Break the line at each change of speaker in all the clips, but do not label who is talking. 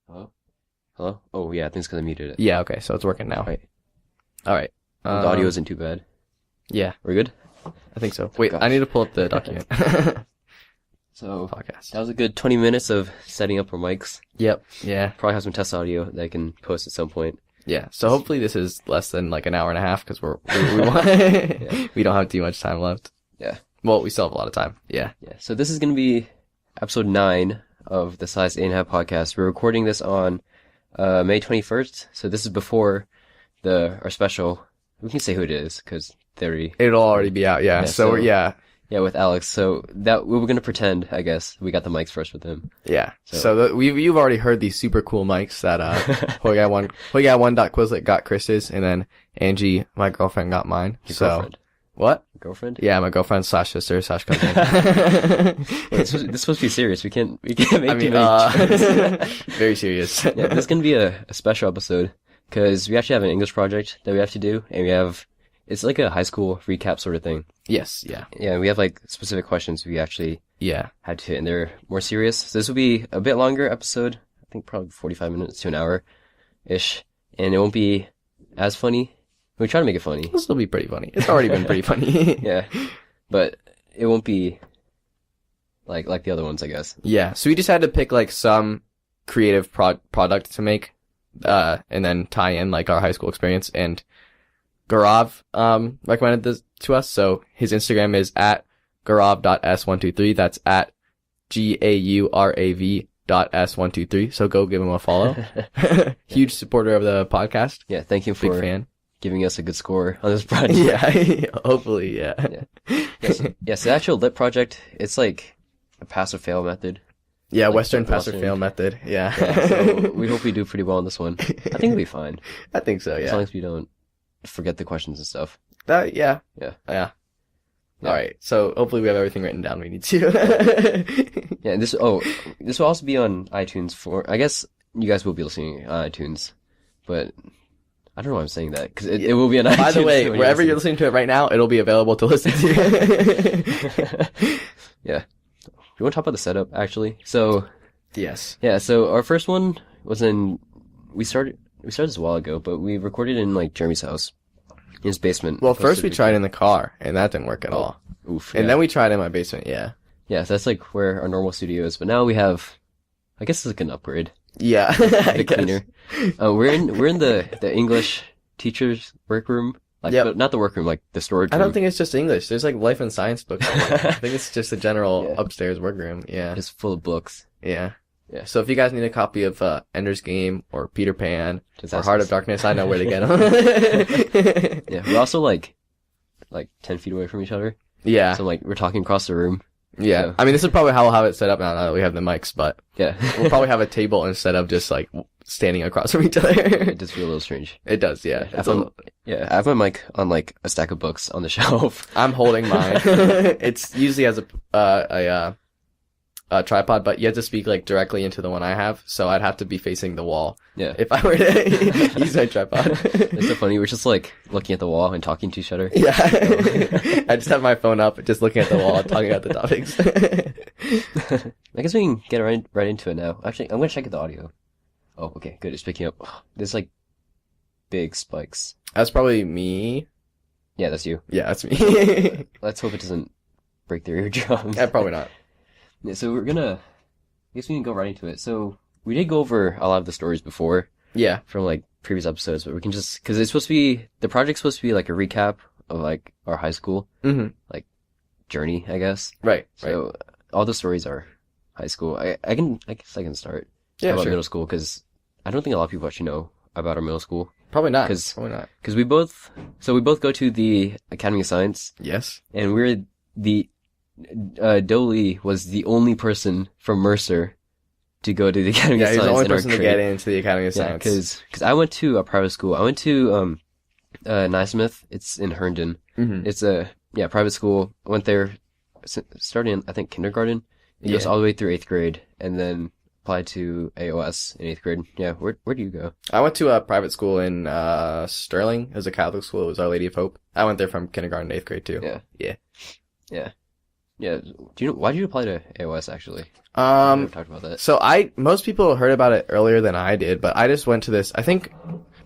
Hello? Hello? Oh, yeah, I think it's because I muted it.
Yeah, okay, so it's working now.
Right.
All right.
The audio isn't too bad.
Yeah,
We're good?
I think so. Wait,
Gosh.
I need to pull up the document.
So,
Podcast.
that was a good 20 minutes of setting up our mics.
Yep. Yeah.
Probably have some test audio that I can post at some point.
Yeah. So hopefully this is less than like an hour and a half because we don't have too much time left.
Yeah.
Well, we still have a lot of time. Yeah.
Yeah. So this is going to be episode 9 of the Size 8.5 podcast. We're recording this on May 21st. So this is before our special. We can say who it is because
It'll already be out. Yeah.
Yeah, with Alex. So that we were gonna pretend, I guess, we got the mics first with him.
Yeah. So you've already heard these super cool mics that Hoyguy1.quizlet got Chris's, and then Angie, my girlfriend, got mine.
Your girlfriend?
What?
Girlfriend?
Yeah, my girlfriend / sister / cousin.
This is supposed to be serious. We can't make too many jokes.
Very serious.
Yeah, this is gonna be a special episode because we actually have an English project that we have to do, and it's like a high school recap sort of thing.
Yes. Yeah.
Yeah, we have like specific questions we actually
Yeah.
had to hit, and they're more serious. So this will be a bit longer episode. I think probably 45 minutes to an hour-ish. And it won't be as funny. We try to make it funny.
This will be pretty funny. It's already been pretty funny.
Yeah. But it won't be like the other ones, I guess.
Yeah. So we just had to pick like some creative product to make, and then tie in like our high school experience. And Gaurav, recommended this to us. So his Instagram is at Gaurav.s123. That's at GAURAV.s123. So go give him a follow. Huge supporter of the podcast.
Yeah, thank you
Big
for
fan.
giving us a good score on this project.
Yeah. Hopefully. Yeah.
Yes, the actual lit project, it's like a pass or fail method.
Yeah.
Like
Western
the
pass or
Western-
fail method. Yeah.
So we hope we do pretty well on this one. I think it'll be fine.
I think so.
As
Yeah.
long as we don't forget the questions and stuff.
Yeah.
Yeah.
Yeah.
Yeah.
All right. So hopefully we have everything written down we need to.
Yeah, and this will also be on iTunes I guess you guys will be listening on iTunes, but I don't know why I'm saying that, because it will be on iTunes.
By the way,
when
wherever you're listening to it right now, it'll be available to listen to.
Yeah. We want to talk about the setup, actually. So,
Yes.
yeah, so our first one was we started this a while ago, but we recorded in, like, Jeremy's house, in his basement.
Well, first we tried in the car, and that didn't work at all.
Oof.
And
yeah.
then we tried in my basement, yeah.
Yeah, so that's, like, where our normal studio is, but now we have, I guess it's like an upgrade.
Yeah.
A
I
bit
guess.
cleaner. We're in the English teacher's workroom. Like,
Yep.
but not the workroom, like the storage
I
room.
don't think it's just English. There's like life and science books. I think it's just a general
Yeah.
upstairs workroom. Yeah.
It's full of books.
Yeah.
Yeah.
So if you guys need a copy of Ender's Game or Peter Pan
Just
or
ask
Heart
us.
of Darkness, I know where to get them.
Yeah, we're also like 10 feet away from each other.
Yeah.
So like we're talking across the room.
Yeah.
So-
I mean, this is probably how we'll have it set up now that we have the mics, but
Yeah.
we'll probably have a table instead of just like standing across from each other.
It does feel a little strange.
It does, yeah.
I
It's
have I have my mic on like a stack of books on the shelf.
I'm holding mine. It's usually as a tripod, but you have to speak like directly into the one I have, so I'd have to be facing the wall
Yeah.
if I were to use my tripod.
It's so funny. We're just like looking at the wall and talking to each other.
Yeah. I just have my phone up, just looking at the wall, talking about the topics.
I guess we can get right into it now. Actually, I'm gonna check the audio. Oh, okay, good. It's picking up. There's like big spikes.
That's probably me.
Yeah, that's you.
Yeah, that's me.
Let's hope it doesn't break their eardrums.
Yeah, probably not.
Yeah, so I guess we can go right into it. So we did go over a lot of the stories before
Yeah.
from like previous episodes, but we can just, because the project's supposed to be like a recap of like our high school
Mm-hmm.
journey, I guess.
Right.
So all the stories are high school. I guess I can start
Yeah,
about
sure.
middle school, because I don't think a lot of people actually know about our middle school.
Probably not.
'Cause-
Probably not.
Because we both go to the Academy of Science,
Yes.
and Doley was the only person from Mercer to go to the Academy
Yeah,
of
he's
Science
the only
in our
person to
grade.
get into the Academy of
Yeah,
Science.
because I went to a private school. I went to Naismith. It's in Herndon.
Mm-hmm.
It's a private school. I went there starting in, I think, kindergarten. It goes
Yeah.
all the way through 8th grade, and then applied to AOS in 8th grade. Yeah, where do you go?
I went to a private school in Sterling. It was a Catholic school. It was Our Lady of Hope. I went there from kindergarten to 8th grade too.
Yeah.
Yeah.
Yeah. Yeah. Why did you apply to AOS actually? We never talked about that.
So most people heard about it earlier than I did, but I just went to this. I think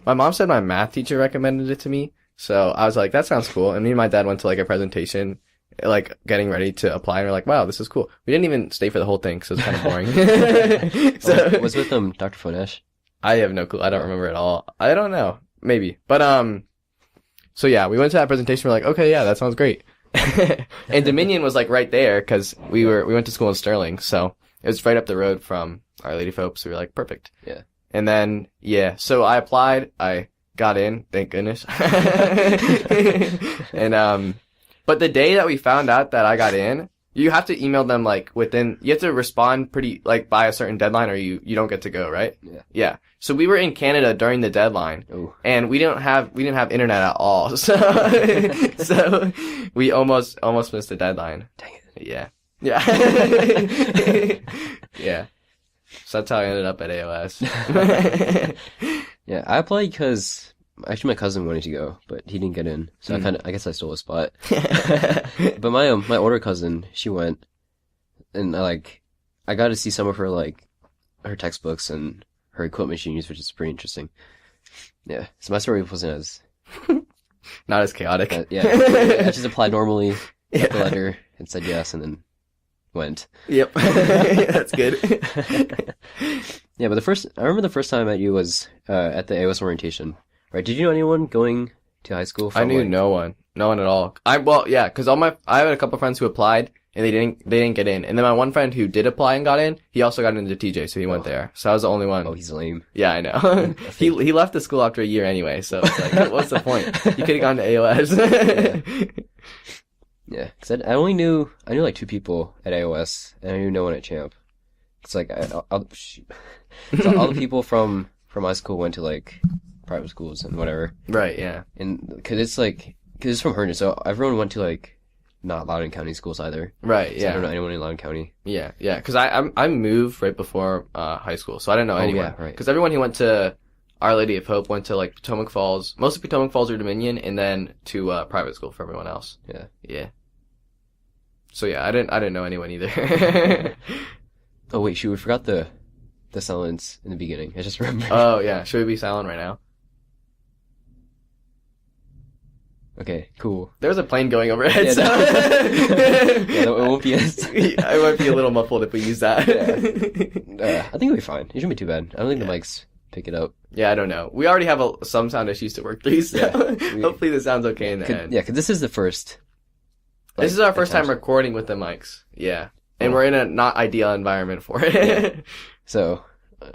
my mom said my math teacher recommended it to me. So I was like, that sounds cool. And me and my dad went to like a presentation, like getting ready to apply, and we're like, wow, this is cool. We didn't even stay for the whole thing, so it's kind of boring. So
Was with Dr. Fonesh?
I have no clue. I don't remember at all. I don't know. Maybe. But so yeah, we went to that presentation, we're like, okay, yeah, that sounds great. And Dominion was like right there, cause we went to school in Sterling, so it was right up the road from Our Lady of Hope, so we were like, perfect.
Yeah.
And then, yeah, so I applied, I got in, thank goodness. And, but the day that we found out that I got in, you have to email them like you have to respond pretty, like by a certain deadline or you don't get to go, right?
Yeah.
Yeah. So we were in Canada during the deadline.
Ooh.
And we didn't have internet at all. So, so we almost missed the deadline.
Dang it.
Yeah. Yeah. Yeah. So that's how I ended up at AOS.
Yeah, I applied because actually my cousin wanted to go, but he didn't get in. So I guess I stole a spot. But my older cousin, she went, and I got to see some of her her textbooks and her equipment she used, which is pretty interesting. Yeah, so my story wasn't as
not as chaotic.
yeah, I just applied normally, got the
Yeah.
letter, and said yes, and then went.
Yep. That's good.
Yeah, but I remember the first time I met you was at the AOS orientation, right? Did you know anyone going to high school?
I knew no one at all. Cause I had a couple friends who applied and they didn't get in. And then my one friend who did apply and got in, he also got into TJ, so he went there. So I was the only one.
Oh, he's lame.
Yeah, I know. He left the school after a year anyway, so it's like, what's the point? You could have gone to AOS.
Yeah, because I knew like 2 people at AOS, and I knew no one at Champ. It's like shoot. So all the people from my school went to like private schools and whatever.
Right, yeah.
And because it's from Herndon, so everyone went to like not Loudoun County schools either.
Right,
So
yeah.
I don't know anyone in Loudoun County.
Yeah, yeah. Cause I moved right before, high school, so I didn't know anyone.
Yeah, right.
Cause everyone who went to Our Lady of Hope went to like Potomac Falls, mostly Potomac Falls or Dominion, and then to, private school for everyone else.
Yeah.
Yeah. So yeah, I didn't know anyone either.
Oh wait, shoot, we forgot the silence in the beginning. I just remembered.
Oh yeah, should we be silent right now?
Okay, cool.
There's a plane going overhead,
Yeah,
so
Yeah, it won't be as.
I might be a little muffled if we use that.
I think it'll be fine. It shouldn't be too bad. I don't think the mics pick it up.
Yeah, I don't know. We already have some sound issues to work through, so
Yeah,
hopefully this sounds okay in the end.
Yeah, because this is the first.
This is our first time
attempt.
recording with the mics. Yeah. And we're in a not ideal environment for it.
Yeah. So,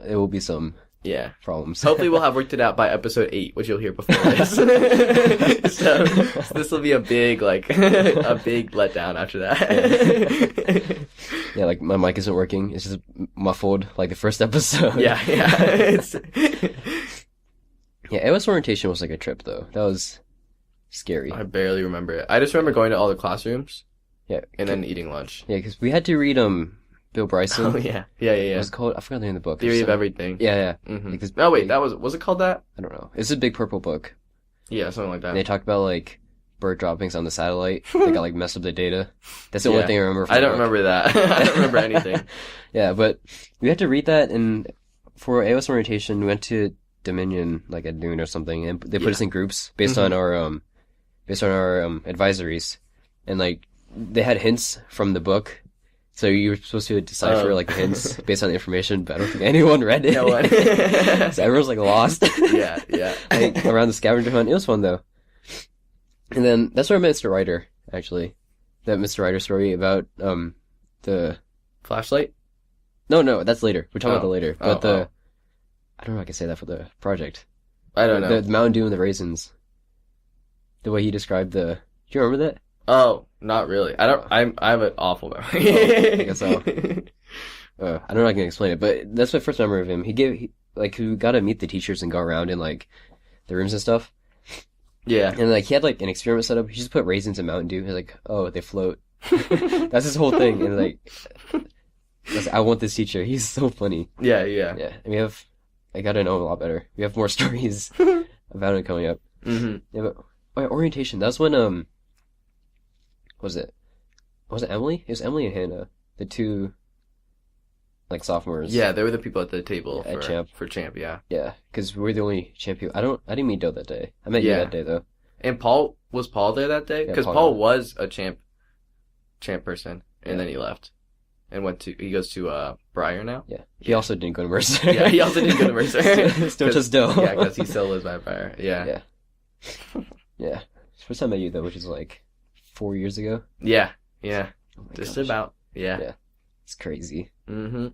it will be some
Yeah.
problems.
Hopefully we'll have worked it out by episode 8, which you'll hear before this. So this will be a big letdown after that.
Yeah, like my mic isn't working. It's just muffled, like the first episode.
Yeah.
Yeah, AOS orientation was like a trip though. That was scary.
I barely remember it. I just remember going to all the classrooms.
Yeah.
And then eating lunch.
Yeah, because we had to read Bill Bryson.
Oh yeah.
What was it called? I forgot the name of the book.
Theory of Everything.
Yeah.
Mm-hmm.
Because
Oh wait, was it called that?
I don't know. It's a big purple book.
Yeah, something like that.
And they talked about like bird droppings on the satellite. They got like messed up the data. That's the only thing I remember. From
I don't
the book.
remember that. I don't remember anything.
Yeah, but we had to read that, and for AOS orientation, we went to Dominion like at noon or something, and they put us in groups based on our advisories, and like they had hints from the book, so you were supposed to decipher like the hints based on the information. But I don't think anyone read it.
No one.
So everyone's like lost.
Yeah.
Like, around the scavenger hunt. It was fun though. And then that's where I met Mr. Ryder, actually. That Mr. Ryder story about the
Flashlight?
No, that's later. We're talking about
Oh.
that later. But I don't know if I can say that for the project.
I don't know.
The Mountain Dew and the raisins. The way he described do you remember that?
Oh, not really. I have an awful memory.
I guess so. I don't know if I can explain it, but that's my first memory of him. He got to meet the teachers and go around in like the rooms and stuff.
Yeah.
And like he had like an experiment set up. He just put raisins in Mountain Dew. He's like, oh, they float. That's his whole thing. And like, I want this teacher. He's so funny.
Yeah.
Yeah. And I got to know him a lot better. We have more stories about it coming up.
Mm-hmm.
Yeah, but orientation. That's when what was it? Was it Emily? It was Emily and Hannah, the two like sophomores.
Yeah, they were the people at the table
At
for
Champ.
Champ, yeah.
Yeah, because we're the only champion. I didn't meet Doe that day. I met you
Yeah.
that day though.
And was Paul there that day?
Yeah,
Because
Paul
Paul
did.
was a champ person, and
Yeah.
then he left. And he goes to Briar now?
Yeah. He also didn't go to Mercer.
Yeah, he also didn't go to Mercer.
Still just Doe.
Yeah, because he still lives by Briar. Yeah.
Yeah. Yeah. First time I met you though, which is like 4 years ago.
Yeah. Yeah.
Oh my
Just
gosh.
about. Yeah.
Yeah. It's crazy.
Mm-hmm.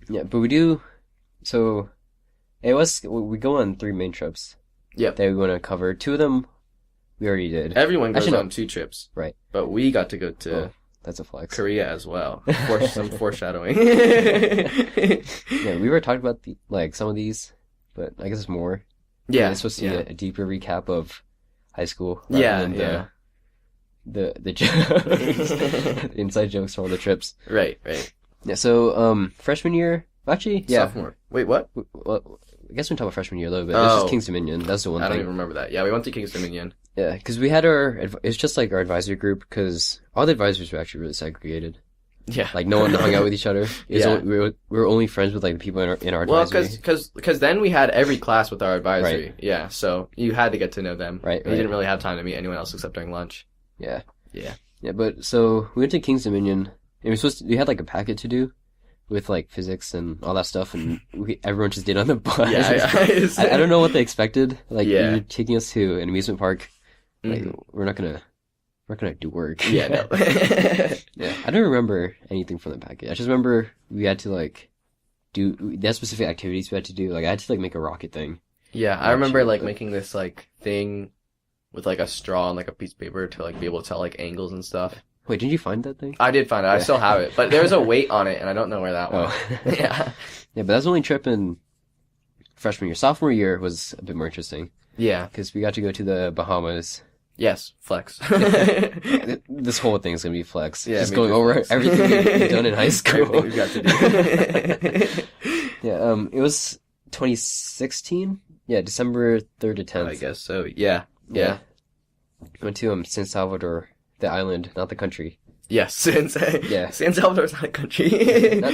Yeah, but we do. So, we go on 3 main trips.
Yep.
That we want to cover. 2 of them we already did.
Everyone goes
Actually, no.
on 2 trips.
Right.
But we got to go to
Oh, that's a flex.
Korea as well. Some foreshadowing.
Yeah, we were talking about some of these, but I guess it's more.
Yeah.
It's supposed to be
yeah.
a deeper recap of high school. rather
Yeah,
than
yeah.
The jokes, inside jokes from all the trips.
Right, right.
Yeah. So freshman year, actually, yeah.
Sophomore. Wait, what?
Well, I guess we can talk about freshman year a little bit. It's
Oh.
just King's Dominion. That's the one
I don't
thing.
even remember that. Yeah, we went to King's Dominion.
Yeah, because we had it's just like our advisory group, because all the advisors were actually really segregated.
Yeah.
Like no one hung out with each other.
Yeah.
We were only friends with like the people in our
Well,
advisory.
because then we had every class with our advisory.
Right.
Yeah, so you had to get to know them.
Right,
You
right.
didn't really have time to meet anyone else except during lunch.
Yeah.
Yeah.
Yeah, but so we went to King's Dominion, and we had like a packet to do with like physics and all that stuff, and everyone just did on the bus.
Yeah,
I don't know what they expected. Like,
Yeah.
you're taking us to an amusement park. Like,
Mhm.
we're not gonna do work.
Yeah, no.
Yeah, I don't remember anything from the packet. I just remember we had to like they had specific activities we had to do. Like, I had to like make a rocket thing.
Yeah, I
Not
remember
sure,
like
but-
making this like thing with like a straw and like a piece of paper to like be able to tell like angles and stuff.
Wait, did you find that thing?
I did find it. I
Yeah.
still have it, but there's a weight on it, and I don't know where that went.
Oh.
Yeah.
Yeah, but that's the only trip in freshman year. Sophomore year was a bit more interesting
Yeah.
because we got to go to the Bahamas.
Yes. Flex.
This whole thing's gonna be flex.
Yeah,
Just
major
going over
flex.
everything we've done in high school.
Everything we've got to do.
Yeah, it was 2016. Yeah, December 3rd to 10th.
I guess so. Yeah. Yeah.
Went to San Salvador, the island, not the country.
Yes.
Yeah.
San Salvador's not a country.
Not-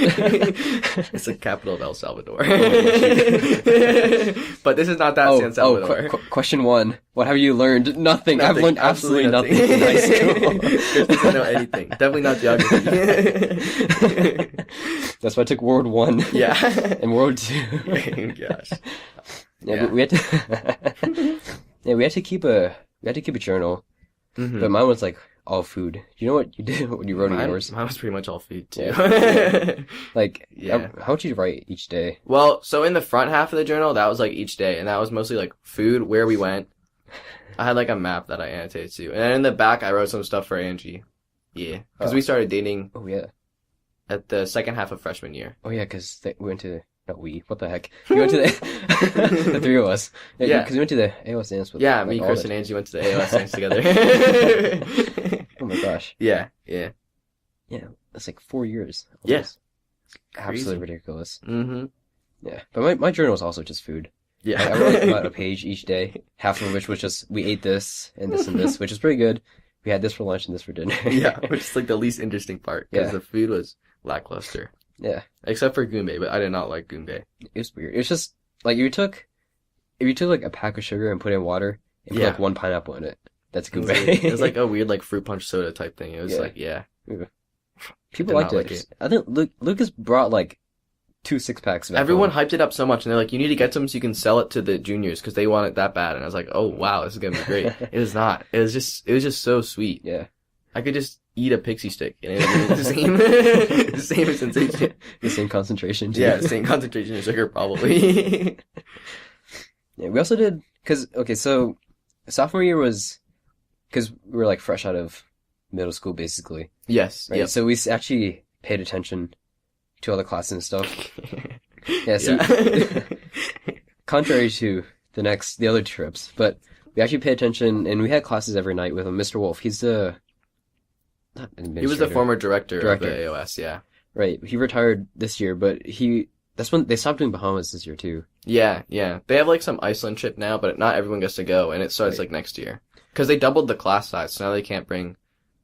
It's the capital of El Salvador.
Oh, yeah.
But this is not that San Salvador.
Question 1. What have you learned? Nothing. I've learned absolutely nothing in high school.
Chris doesn't know anything. Definitely not geography.
That's why I took World 1
Yeah.
and World 2.
Gosh.
Yeah,
Yeah.
but we had to. Yeah, we had to keep a journal,
Mhm.
but mine was like all food. You know what you did when you wrote in
Mine
yours?
was pretty much all food too.
Like,
Yeah.
how would you write each day?
Well, so in the front half of the journal, that was like each day, and that was mostly like food, where we went. I had like a map that I annotated too, and then in the back, I wrote some stuff for Angie. Yeah, because
Oh.
we started dating
Oh yeah,
at the second half of freshman year.
oh yeah, because we went to what the heck? We went to the the 3 of us.
Yeah.
because we went to the AOS dance with
Yeah,
like,
me,
all
Chris,
the-
and Angie went to the AOS dance together.
Oh my gosh,
Yeah, yeah,
that's like 4 years.
Yeah.
Almost. Absolutely
Crazy.
ridiculous.
mm-hmm.
Yeah, but my journal was also just food.
Yeah.
Like, I wrote about a page each day, half of which was just we ate this and this and this, which is pretty good. We had this for lunch and this for dinner.
Yeah, which is like the least interesting part because
Yeah.
the food was lackluster.
Yeah.
Except for Goombay, but I did not like Goombay.
It was weird. It was just like if you took like a pack of sugar and put it in water and put
Yeah.
like 1 pineapple in it. That's
It was,
goodbye.
like, it was like a weird like fruit punch soda type thing. It was
Yeah.
like, yeah.
People
did
liked
not
it.
like it.
I think Lucas brought like 2 6-packs back
Everyone
home.
hyped it up so much, and they're like, you need to get some so you can sell it to the juniors because they want it that bad. And I was like, oh wow, this is gonna be great. It was not. It was just so sweet.
Yeah.
I could just eat a pixie stick and it would be the same, the same sensation.
The same concentration too.
Yeah, same concentration of sugar probably.
Yeah, we also did so sophomore year was because we were like fresh out of middle school basically.
Yes.
Right.
Yep.
So we actually paid attention to all the classes and stuff. Yeah, so
Yeah.
contrary to the other trips, but we actually paid attention and we had classes every night with him. Mr. Wolf, he's the not
He was the
administrator.
former director of
Director.
the AOS, yeah.
Right. He retired this year, but that's when they stopped doing Bahamas this year too.
Yeah, yeah. They have like some Iceland trip now, but not everyone gets to go, and it starts
Right.
like next year. Because they doubled the class size, so now they can't bring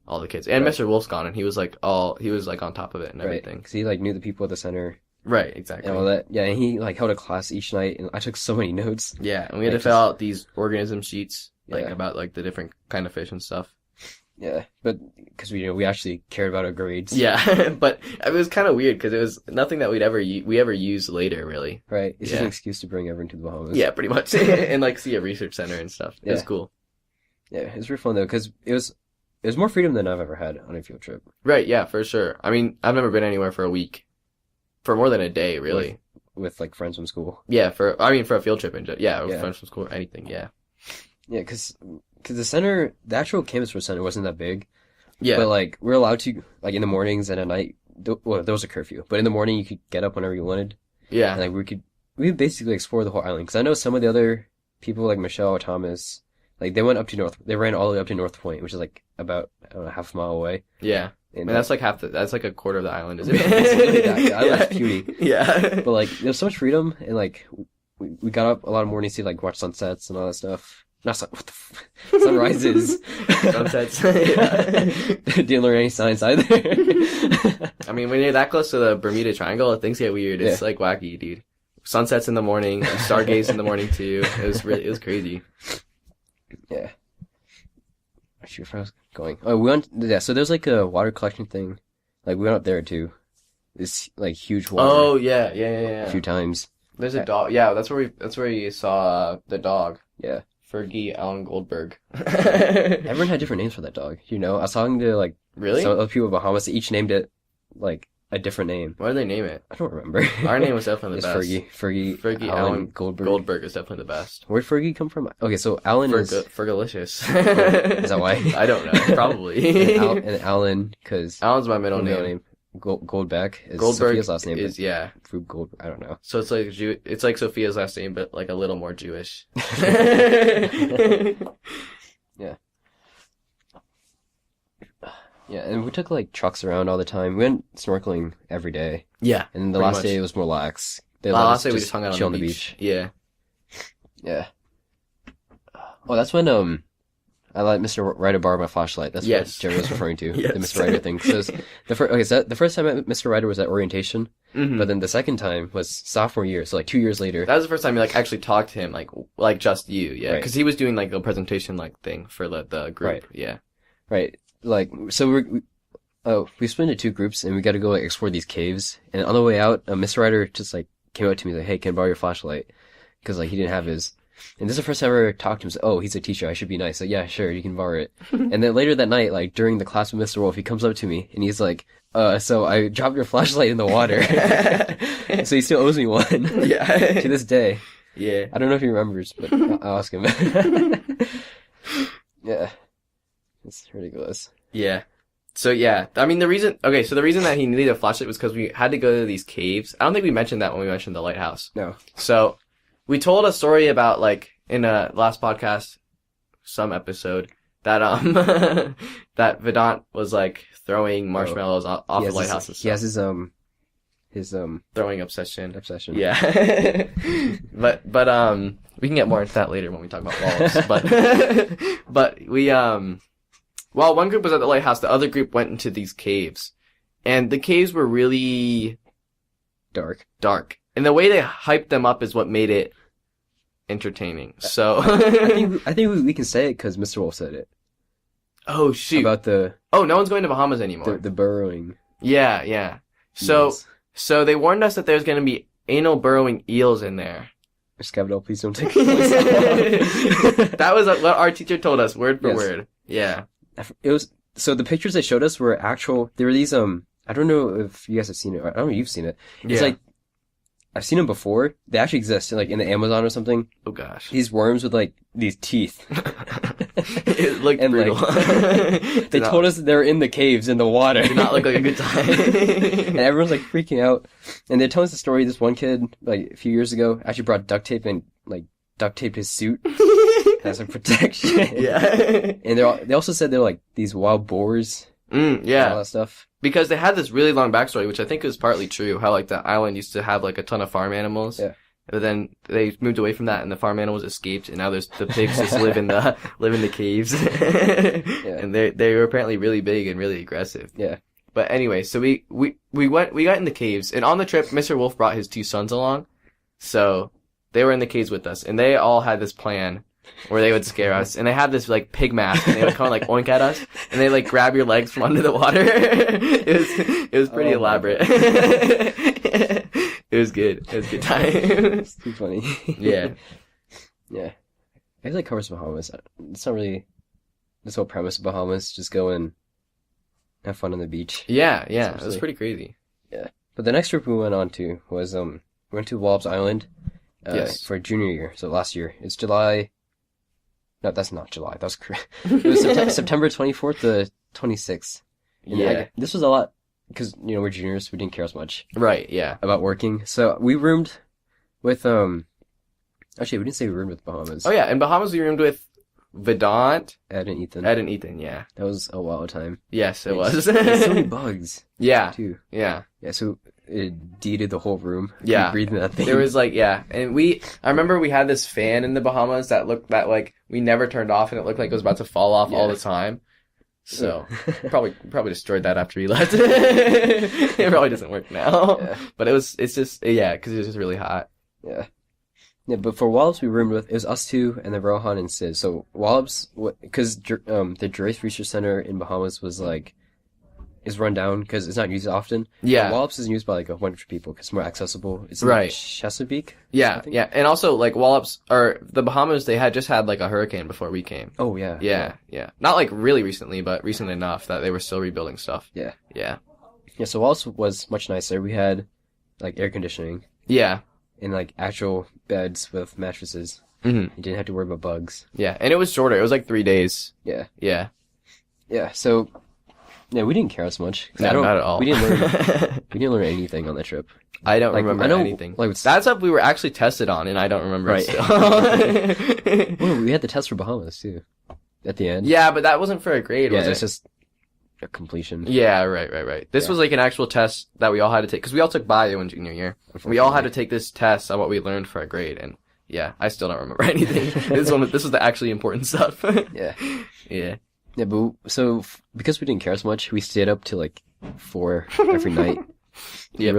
all the kids. And
Right.
Mr. Wolf's gone, and he was like on top of it and
Right.
everything.
Because he like knew the people at the center
Right, exactly.
and all that. Yeah, and he like held a class each night, and I took so many notes.
Yeah, and we had to
Like,
fill out these organism sheets, like
Yeah.
about like the different kind of fish and stuff.
Yeah, but because we actually cared about our grades.
Yeah, but it was kind of weird because it was nothing that we ever used later, really.
Right. It's just
Yeah.
an excuse to bring everyone to the Bahamas.
Yeah, pretty much, and like see a research center and stuff. It was
Yeah.
cool.
Yeah, it was really fun though, because it was more freedom than I've ever had on a field trip.
Right? Yeah, for sure. I mean, I've never been anywhere for a week, for more than a day, really.
With like friends from school.
Yeah, for a field trip yeah, with
Yeah.
friends from school or anything. Yeah.
Yeah, because the actual campus for center wasn't that big.
Yeah.
But like we're allowed to like in the mornings and at night. Well, there was a curfew, but in the morning you could get up whenever you wanted,
Yeah.
and like we could basically explore the whole island. Because I know some of the other people like Michelle or Thomas, like they ran all the way up to North Point, which is like about I don't know, half a mile away.
Yeah.
And
Man, that's like that's like a quarter of the island, isn't it?
It's really that- the island's puny.
Yeah.
But like there's so much freedom, and like we got up a lot of mornings to like watch sunsets and all that stuff. Not sunrises.
Sunsets. Yeah.
Didn't learn any science either.
I mean, when you're that close to the Bermuda Triangle, things get weird. It's
Yeah.
like wacky, dude. Sunsets in the morning, stargaze in the morning too. It was crazy.
Yeah. I shoot where I was going. Oh, so there's like a water collection thing. Like we went up there too. This like huge water
Oh yeah.
a few times.
There's a dog. Yeah, that's where you saw the dog.
Yeah.
Fergie Allen Goldberg.
Everyone had different names for that dog. You know, I was talking to like
Really?
some other people in Bahamas. They each named it like a different name.
Why did they name it?
I don't remember.
Our name was definitely
It's
the best.
Fergie
Allen
Goldberg.
Goldberg is definitely the best.
Where'd Fergie come from? Okay, so Alan is
Fergalicious.
Is that why?
I don't know. Probably.
and Alan because
Alan's my middle name.
Goldbeck is
Goldberg
Sophia's last name.
is yeah.
Fruit Gold. I don't know.
So it's like it's like Sophia's last name, but like a little more Jewish.
Yeah. Yeah, and we took like trucks around all the time. We went snorkeling every day,
Yeah.
and the
Pretty
last
much.
day was more lax. They let us
Last day we just hung out
chill
on the beach. Yeah.
Yeah. Oh, that's when I let Mr. Ryder borrow my flashlight. That's
Yes.
what Jerry was referring to.
Yes.
The Mr. Ryder thing. So the first time I met Mr. Ryder was at orientation,
Mhm.
but then the second time was sophomore year, so like 2 years later.
That was the first time you like actually talked to him, like just you, yeah,
Right.
because he was doing like a presentation like thing for the group,
Right.
yeah.
Right. Like, so we split into two groups and we got to go like explore these caves. And on the way out, Mr. Ryder just like came up to me like, "Hey, can I borrow your flashlight?" Because like he didn't have his. And this is the first time I ever talked to him. So, oh, he's a teacher. I should be nice. Like, yeah, sure, you can borrow it. And then later that night, like during the class with Mr. Wolf, he comes up to me and he's like, so I dropped your flashlight in the water. So he still owes me one.
Yeah.
To this day.
Yeah.
I don't know if he remembers, but I'll ask him. Yeah. It's ridiculous.
Yeah. So yeah, I mean the reason that he needed a flashlight was because we had to go to these caves. I don't think we mentioned that when we mentioned the lighthouse.
No.
So we told a story about like in a last podcast, some episode that that Vedant was like throwing marshmallows off the lighthouse and stuff.
He has his
Throwing obsession.
obsession.
Yeah. but we can get more into that later when we talk about walls. But we while one group was at the lighthouse, the other group went into these caves. And the caves were really
Dark.
And the way they hyped them up is what made it entertaining. So
I think we can say it because Mr. Wolf said it
Oh shoot.
about
No one's going to Bahamas anymore.
the burrowing.
Yeah. So
eels.
so they warned us that there's going to be anal burrowing eels in there.
Scabdo, please don't take it.
That was what our teacher told us, word for
Yes.
word. Yeah.
It was so the pictures they showed us were actual. There were these I don't know if you guys have seen it. I don't know if you've seen it. It's
Yeah.
like I've seen them before. They actually exist, like in the Amazon or something.
Oh gosh.
These worms with like these teeth.
It looked
And,
brutal.
like, They told us that they're in the caves in the water.
did not look like a good time.
And everyone's like freaking out. And they're telling us the story. This one kid, like a few years ago, actually brought duct tape and like duct taped his suit as a protection.
Yeah.
And they also said they're like these wild boars. And all
Yeah.
that stuff.
Because they had this really long backstory, which I think is partly true. How like the island used to have like a ton of farm animals.
Yeah.
But then they moved away from that, and the farm animals escaped, and now the pigs just live in the caves. And they were apparently really big and really aggressive.
Yeah.
But anyway, so we got in the caves, and on the trip, Mr. Wolf brought his 2 sons along, so they were in the caves with us, and they all had this plan where they would scare us, and they had this like pig mask, and they would kind of like oink at us, and they like grab your legs from under the water. It was pretty elaborate. It was good. It was a good time.
It's too funny.
Yeah.
Yeah. I feel like covers Bahamas. It's not really this whole premise of Bahamas. Just go and have fun on the beach.
Yeah. It was pretty crazy.
Yeah. But the next trip we went on to was we went to Wallops Island.
Yes.
For junior year, so last year. It's July. No, that's not July. That was correct. It was September 24th to 26th. And
Yeah.
this was a lot because we're juniors. We didn't care as much
Right. Yeah.
about working. So we roomed with Actually, we didn't say we roomed with Bahamas.
Oh yeah. In Bahamas, we roomed with Vedant,
Ed and Ethan.
Ed and Ethan. Yeah.
That was a wild time.
Yes, it was.
There's so many bugs
Yeah.
too.
Yeah.
Yeah. So it deeded the whole room.
Yeah.
Keep breathing that thing.
There was and I remember we had this fan in the Bahamas that we never turned off, and it looked like it was about to fall off all the time. So probably destroyed that after we left. It probably doesn't work now.
Yeah.
But because it was just really hot.
Yeah. Yeah, but for Wallops, we roomed with, it was us two and then Rohan and Sid. So Wallops, because the Drake Research Center in Bahamas is run down because it's not used often.
Yeah.
Wallops is used by like 100 people because it's more accessible. It's in
Right.
Chesapeake.
Yeah, yeah. And also, Wallops, or the Bahamas, they had just had a hurricane before we came.
Oh, yeah.
Yeah. Not really recently, but recently enough that they were still rebuilding stuff.
Yeah.
Yeah.
Yeah, so Wallops was much nicer. We had air conditioning
Yeah.
and actual beds with mattresses.
Mm-hmm.
You didn't have to worry about bugs.
Yeah. And it was shorter. It was 3 days.
Yeah.
Yeah.
Yeah, so yeah, we didn't care as much.
No, not at all.
We didn't learn. We didn't learn anything on that trip.
I don't remember
I know,
anything.
That's
That stuff we were actually tested on, and I don't remember
right.
it still.
Well, we had the test for Bahamas too, at the end.
Yeah, but that wasn't for a grade,
Yeah,
was it?
it's just a completion.
Yeah, right. This was an actual test that we all had to take, because we all took bio in junior year. We all had to take this test on what we learned for a grade, and yeah, I still don't remember anything. This was the actually important stuff.
Yeah.
Yeah.
Yeah, but because we didn't care as much, we stayed up till 4 every night.
Yeah.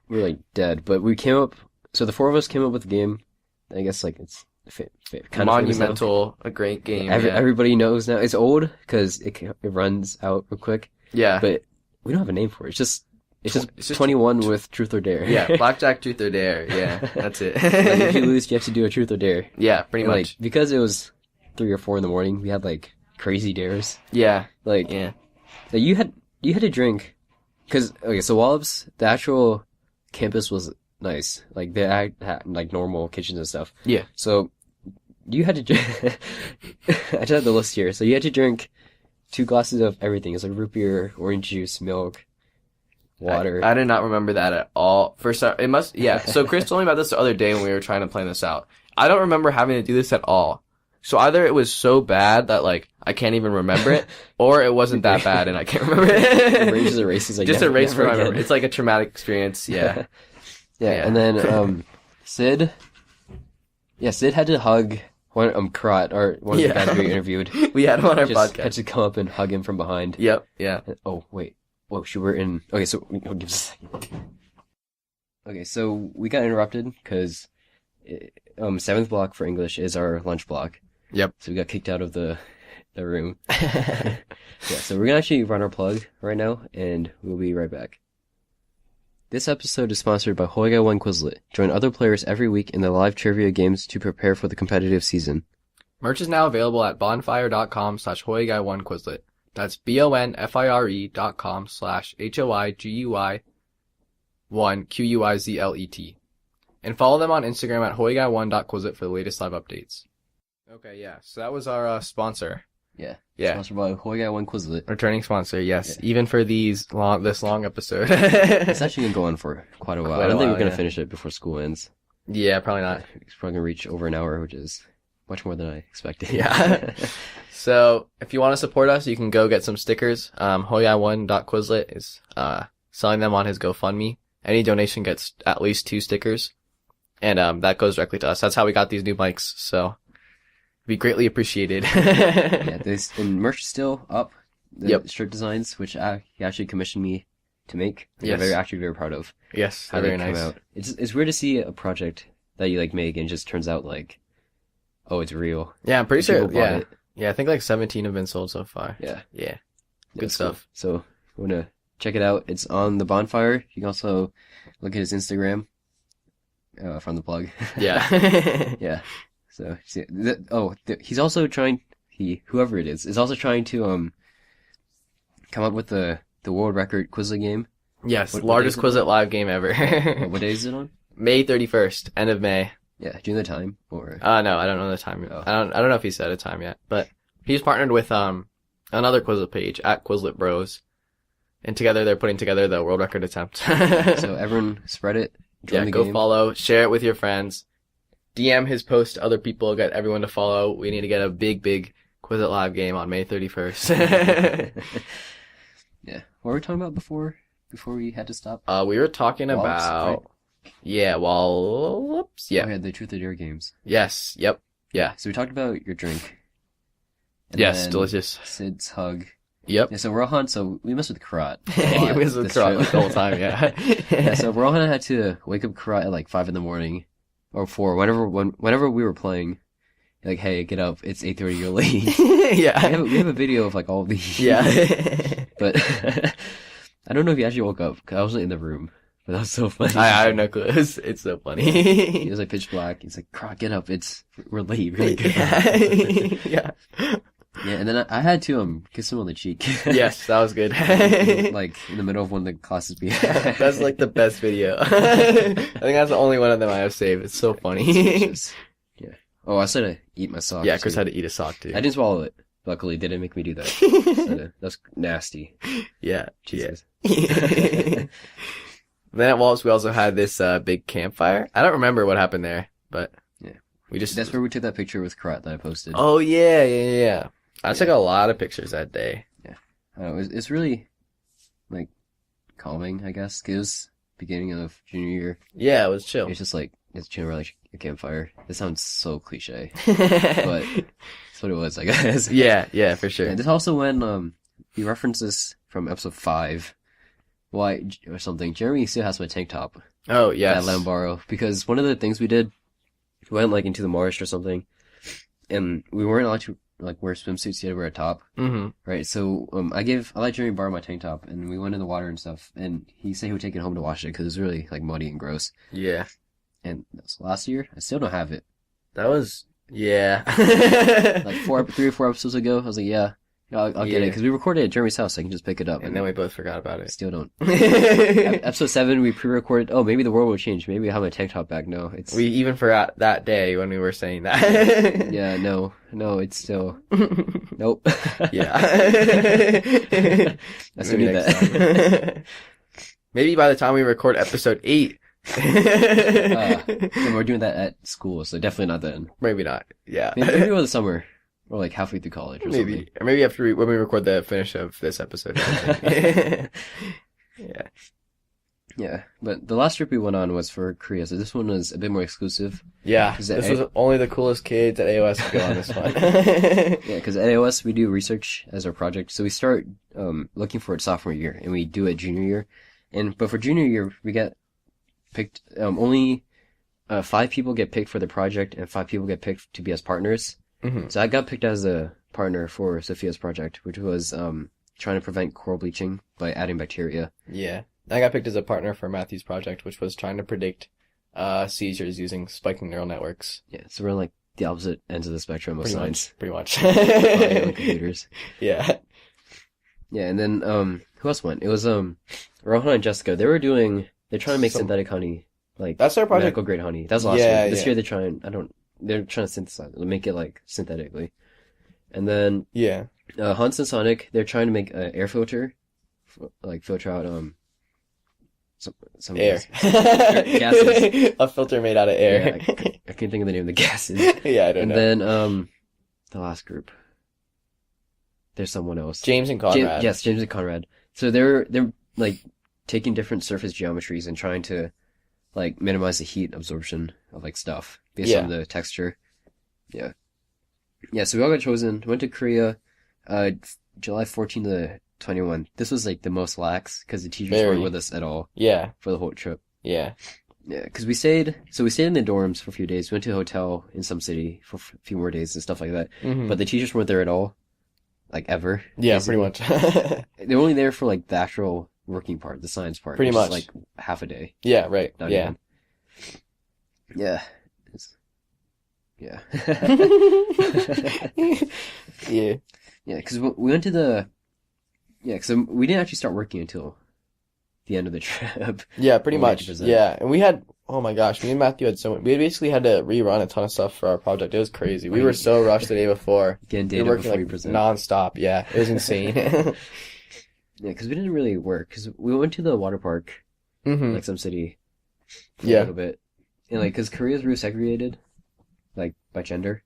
We were dead, but we came up. So the 4 of us came up with a game. I guess it's kind of
monumental, a great game.
Everybody knows now. It's old because it runs out real quick.
Yeah.
But we don't have a name for it. It's just 21 with Truth or Dare.
Yeah, Blackjack, Truth or Dare. Yeah, that's it.
If you lose, you have to do a Truth or Dare.
Yeah, pretty much.
Because it was 3 or 4 in the morning, we had crazy dares.
Yeah.
Yeah. You had to drink, so Wallops, the actual campus was nice. They had normal kitchens and stuff.
Yeah.
So you had to drink. I just had the list here. So you had to drink 2 glasses of everything. It's root beer, orange juice, milk, water.
I did not remember that at all. It must. Yeah. So Chris told me about this the other day when we were trying to plan this out. I don't remember having to do this at all. So either it was so bad that I can't even remember it, or it wasn't that bad and I can't remember it.
The brain just erases
just erase from my memory. It's a traumatic experience. Yeah.
Yeah. And then Sid. Yeah, Sid had to hug one Karat, or one of the guys we interviewed.
We had him on our podcast.
Had to come up and hug him from behind.
Yep. Yeah.
Oh wait. Whoa, we're in. Okay, so give us a second. Okay, so we got interrupted because 7th block for English is our lunch block.
Yep.
So we got kicked out of the room. Yeah, so we're gonna actually run our plug right now, and we'll be right back. This episode is sponsored by Hoiga One Quizlet. Join other players every week in the live trivia games to prepare for the competitive season.
Merch is now available at bonfire.com/HoiGuy1Quizlet. That's bonfire.com/HOIGUY1QUIZLET. And follow them on Instagram at HoiGuy1.Quizlet for the latest live updates. Okay, yeah. So that was our sponsor.
Yeah.
Yeah.
Sponsored by Hoiga One Quizlet.
Returning sponsor, yes. Yeah. Even for this long episode.
It's actually gonna go on for quite a while. I don't think we're gonna finish it before school ends.
Yeah, probably not.
It's probably gonna reach over an hour, which is much more than I expected.
Yeah. So if you want to support us, you can go get some stickers. Hoiga1.Quizlet is selling them on his GoFundMe. Any donation gets at least 2 stickers. And that goes directly to us. That's how we got these new mics. So we greatly appreciated.
Yeah, this and merch is still up. The
Yep.
shirt designs, which he actually commissioned me to make.
Yes.
I'm very proud of
Yes,
how
they're
they
very
come
nice.
out. It's weird to see a project that you like make and it just turns out like, oh, it's real.
Yeah, I'm pretty
People
sure.
bought
Yeah.
it.
Yeah, I think like 17 have been sold so far.
Yeah.
Yeah. Good
That's cool.
stuff.
So, if you want to check it out, it's on the Bonfire. You can also look at his Instagram from the plug.
Yeah.
Yeah. So, he's also trying, whoever it is also trying to come up with the world record Quizlet game.
Yes,
What
largest
day is it
Quizlet live game ever.
What day is it on?
May 31st, end of May.
Yeah, do you know the time or?
No, I don't know the time.
Oh.
I don't know if he said a time yet, but he's partnered with another Quizlet page at Quizlet Bros, and together they're putting together the world record attempt.
So everyone spread it. Join
Yeah,
the
go
game.
follow, share it with your friends, DM his post to other people, get everyone to follow. We need to get a big Quizlet live game on May 31st.
Yeah. What were we talking about before we had to stop?
We were talking
Wallops,
about Wallops.
We
Yeah.
had the Truth or Dare games.
Yes. Yep. Yeah.
So we talked about your drink. And
Yes.
then
Delicious.
Sid's hug.
Yep.
Yeah, so Rohan, we messed with Karat.
It was the crowd the whole time. Yeah.
Yeah, so Rohan had to wake up Karat at like 5 in the morning. Or 4, whenever we were playing. Like, hey, get up, it's 8:30, you're late.
Yeah.
We have a video of like all of these.
Yeah.
But I don't know if he actually woke up, because I wasn't in the room. But that was so funny.
I have no clue. It's so
He
funny.
was like pitch black. He's like, Karat, get up, we're late, really good.
Yeah.
Yeah, and then I had to kiss him on the cheek.
Yes, that was good.
Like in the middle of one of the classes we had.
That's like the best video. I think that's the only one of them I have saved. It's so funny.
Yeah. Oh, I said I eat my sock.
Yeah, Chris
too.
had to eat a sock too.
I didn't swallow it. Luckily, they didn't make me do that. That's nasty.
Yeah.
Jesus.
Yeah. Then at Waltz, we also had this big campfire. I don't remember what happened there, but
Yeah.
we just.
That's where we took that picture with Karat that I posted.
Oh yeah. I took a lot of pictures that day.
It's really like calming, I guess. 'Cause it was beginning of junior year.
Yeah, it was chill.
It's just like it's chilling around like a campfire. This sounds so cliche, but that's what it was, I guess.
Yeah, for sure.
And this also when we reference this from episode 5. Why or something? Jeremy still has my tank top.
Oh
That
yes.
I let him borrow because one of the things we did, we went like into the marsh or something, and we weren't allowed to like wear swimsuits. You had to wear a top,
Mm-hmm.
right? So I let Jeremy borrow my tank top, and we went in the water and stuff. And he said he would take it home to wash it because it was really like muddy and gross.
Yeah.
And that was last year. I still don't have it.
That was yeah.
Like 3 or 4 episodes ago, I was like, yeah, I'll get it because we recorded it at Jeremy's house. So I can just pick it up.
And then we both forgot about
I
it.
still don't. Episode 7, we pre-recorded. Oh, maybe the world will change. Maybe I'll have my tank top back. No, it's.
We even forgot that day when we were saying that.
Yeah, no, it's still. Nope.
Yeah.
I still
Maybe
need
next
that.
time. Maybe by the time we record episode 8.
And we're doing that at school, so definitely not then.
Maybe not. Yeah.
Maybe over the summer, or like halfway through college, or
Maybe.
something.
Or maybe after when we record the finish of this episode. Yeah.
Yeah, but the last trip we went on was for Korea, so this one was a bit more exclusive.
Yeah.
Is that
This was only the coolest kids at AOS could go on this one.
Yeah, because at AOS we do research as our project, so we start looking for it sophomore year, and we do it junior year. But for junior year, we get picked. Only 5 people get picked for the project, and 5 people get picked to be as partners.
Mm-hmm.
So I got picked as a partner for Sophia's project, which was trying to prevent coral bleaching by adding bacteria.
Yeah. I got picked as a partner for Matthew's project, which was trying to predict seizures using spiking neural networks.
Yeah, so we're on like the opposite ends of the spectrum of science.
Pretty much.
Bio and computers.
Yeah.
Yeah, and then who else went? It was Rohan and Jessica. They're trying to make synthetic honey, like
That's our project.
medical grade honey. That's last
Yeah,
year. This
yeah.
year they're trying to synthesize it, make it like synthetically. And then
Yeah.
Hans and Sonic, they're trying to make an air filter, like filter out some
Air.
gases.
A filter made out of air.
Yeah, I can't think of the name of the gases.
Yeah, I don't
And
know.
then the last group, there's someone else.
James and Conrad.
James and Conrad. So they're like taking different surface geometries and trying to like minimize the heat absorption of like stuff based
Yeah.
on the texture. Yeah. Yeah, so we all got chosen, went to Korea, July 14th to 21. This was like the most lax because the teachers
Very.
weren't with us at all
Yeah.
for the whole trip.
Yeah.
Yeah, because we stayed in the dorms for a few days. We went to a hotel in some city for a few more days and stuff like that.
Mhm.
But the teachers weren't there at all, like ever.
Yeah,
basically.
pretty much.
They were only there for like the actual working part, the science part.
Pretty
which is,
much.
like half a day.
Yeah, right.
Not
Yeah.
even. Yeah. Yeah.
Yeah.
Yeah, because we went to the. Yeah, because we didn't actually start working until the end of the trip.
Yeah, pretty
Well,
much.
80%.
Yeah. And we had, oh my gosh, me and Matthew had we basically had to rerun a ton of stuff for our project. It was crazy. We were so rushed the day before.
Getting
We
data
were working
before
like
we present.
nonstop. Yeah. It was insane.
Yeah, because we didn't really work. Because we went to the water park,
hmm
like some city, for a
Yeah.
little bit. And like, because Korea's really segregated, like by gender.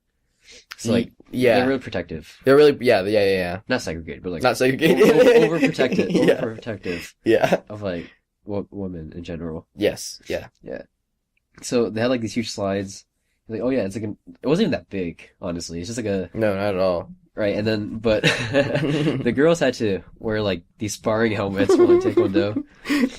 So like,
yeah.
they're really protective.
They're really, yeah.
Not segregated, but like
Not segregated.
overprotective,
Yeah.
overprotective
Yeah.
of like women in general.
Yes. Yeah.
So they had like these huge slides. Like, oh yeah, it's like it wasn't even that big, honestly. It's just like a
No, not at all.
right. And then, but the girls had to wear like these sparring helmets for like taekwondo,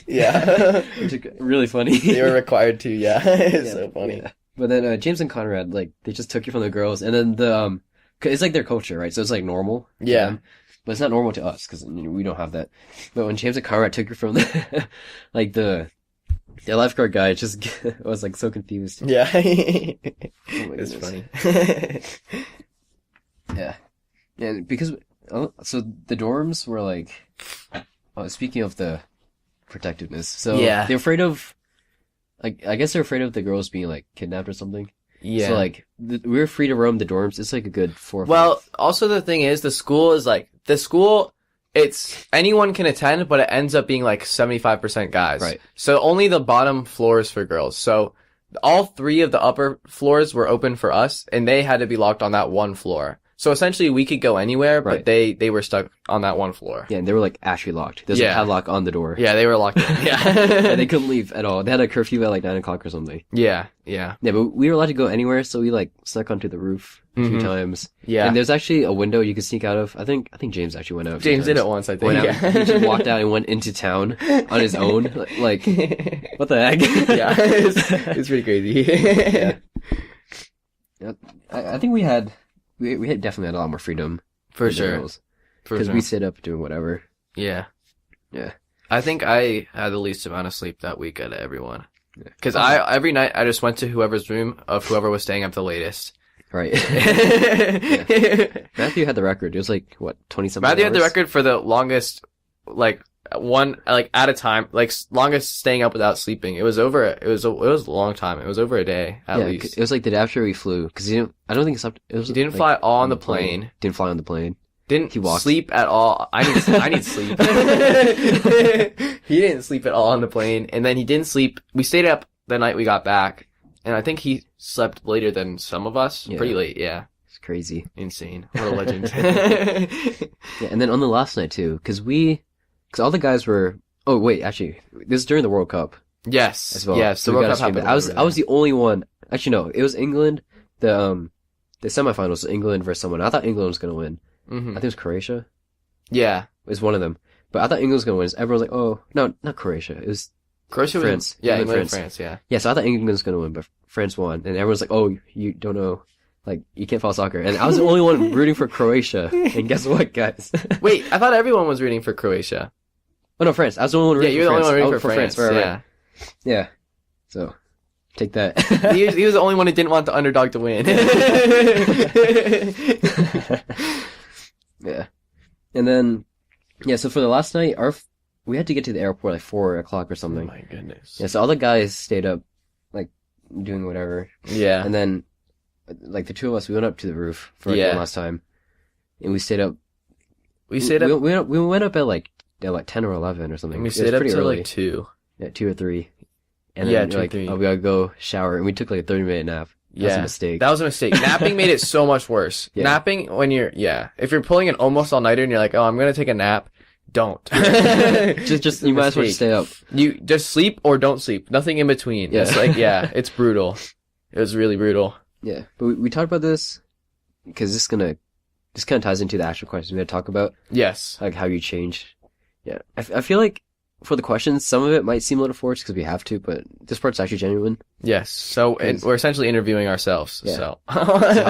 Yeah.
which is really funny.
They were required to, yeah. It's
Yeah,
so funny.
yeah. But then James and Conrad, like they just took you from the girls, and then the 'cause it's like their culture, right? So it's like normal. to
Yeah.
them, but it's not normal to us because we don't have that. But when James and Conrad took you from the like the lifeguard guy, just was like so confused.
Yeah.
Oh my
It's
goodness.
funny.
Yeah, and because so the dorms were like, speaking of the protectiveness, so
Yeah.
they're afraid of, like, I guess they're afraid of the girls being like kidnapped or something.
Yeah.
So like we were free to roam the dorms. It's like a good 4 or 5.
Well, also the thing is, the school, it's anyone can attend, but it ends up being like 75% guys.
Right.
So only the bottom floors for girls. So all 3 of the upper floors were open for us, and they had to be locked on that one floor. So essentially we could go anywhere, but
Right.
they were stuck on that one floor.
Yeah, and they were like actually locked. There's
Yeah.
a padlock on the door.
Yeah, they were locked in.
And
Yeah.
they couldn't leave at all. They had a curfew at like 9 o'clock or something.
Yeah. Yeah.
Yeah, but we were allowed to go anywhere, so we like snuck onto the roof a few
Mhm.
times.
Yeah.
And there's actually a window you could sneak out of. I think James actually went out. a few
James did
times.
it once, I think.
Went out,
Yeah.
he just walked out and went into town on his own. Like, what the heck?
Yeah, it's pretty crazy.
Yeah. I think we had definitely had a lot more freedom
For
than the
sure.
girls,
For
because
sure.
we stayed up doing whatever.
Yeah.
Yeah.
I think I had the least amount of sleep that week out of everyone.
Yeah.
Because every night I just went to whoever's room of whoever was staying up the latest.
Right.
Matthew
Matthew had the record. It was like what 20-something.
had the
hours?
record for the longest, like one, like at a time, like longest staying up without sleeping. It was a long time. It was over a day at
Yeah,
least.
it was like the day after we flew because I don't think he slept. It was
He didn't
like,
fly all on the plane.
Didn't fly on the plane.
Didn't
He walked.
sleep at all. I need sleep. He didn't sleep at all on the plane, and then he didn't sleep. We stayed up the night we got back, and I think he slept later than some of us.
Yeah.
Pretty late, yeah.
It's crazy.
Insane. What a legend.
Yeah, and then on the last night too, because all the guys were. Oh wait, actually, this is during the World Cup
Yes.
as well.
Yes.
So
The
we
World
got
Cup
to stream
happened.
it. I was the only one. Actually, no, it was England. The semifinals was England versus someone. I thought England was gonna win. I
Mm-hmm.
think it was Croatia.
Yeah.
It was one of them. But I thought England was gonna win. So everyone was like, "Oh no, not Croatia." It was
Croatia was
France.
Yeah,
England,
England and
France.
France. Yeah.
yeah. So I thought England was gonna win, but France won, and everyone's like, "Oh, you don't know, like you can't follow soccer." And I was the only one rooting for Croatia. And guess what, guys?
Wait, I thought everyone was rooting for Croatia.
Oh no, France. I was the only one
Yeah,
rooting
you're
for
the only
France.
one rooting
Oh,
for France.
Right,
Yeah.
right. Yeah. So take that.
He was the only one who didn't want the underdog to win.
Yeah. And then, yeah. So for the last night, we had to get to the airport like 4 o'clock or
Oh
something.
my goodness.
Yeah. So all the guys stayed up, like doing whatever.
Yeah.
And then, like the two of us, we went up to the roof for like,
Yeah.
one last time, and we stayed up.
We stayed up.
We went up at like 10 or 11 or something.
We
It was
stayed up
pretty
till
early.
like 2.
Yeah, 2 or 3. And
Yeah,
then
2
you're
or
like,
3.
oh, we gotta go shower, and we took like a 30-minute nap. That was a
Yeah.
mistake.
That was a mistake. Napping made it so much worse.
Yeah.
Napping if you're pulling an almost all-nighter and you're like, oh, I'm gonna take a nap, don't.
Just you might as well just stay up.
You just sleep or don't sleep. Nothing in between.
Yeah.
It's like, yeah, it's brutal. It was really brutal.
Yeah, but we talked about this because this kind of ties into the actual questions we had to talk about,
Yes.
like how you change. Yeah, I feel like for the questions, some of it might seem a little forced because we have to, but this part's actually genuine.
Yes. So and we're essentially interviewing ourselves.
Yeah.
So.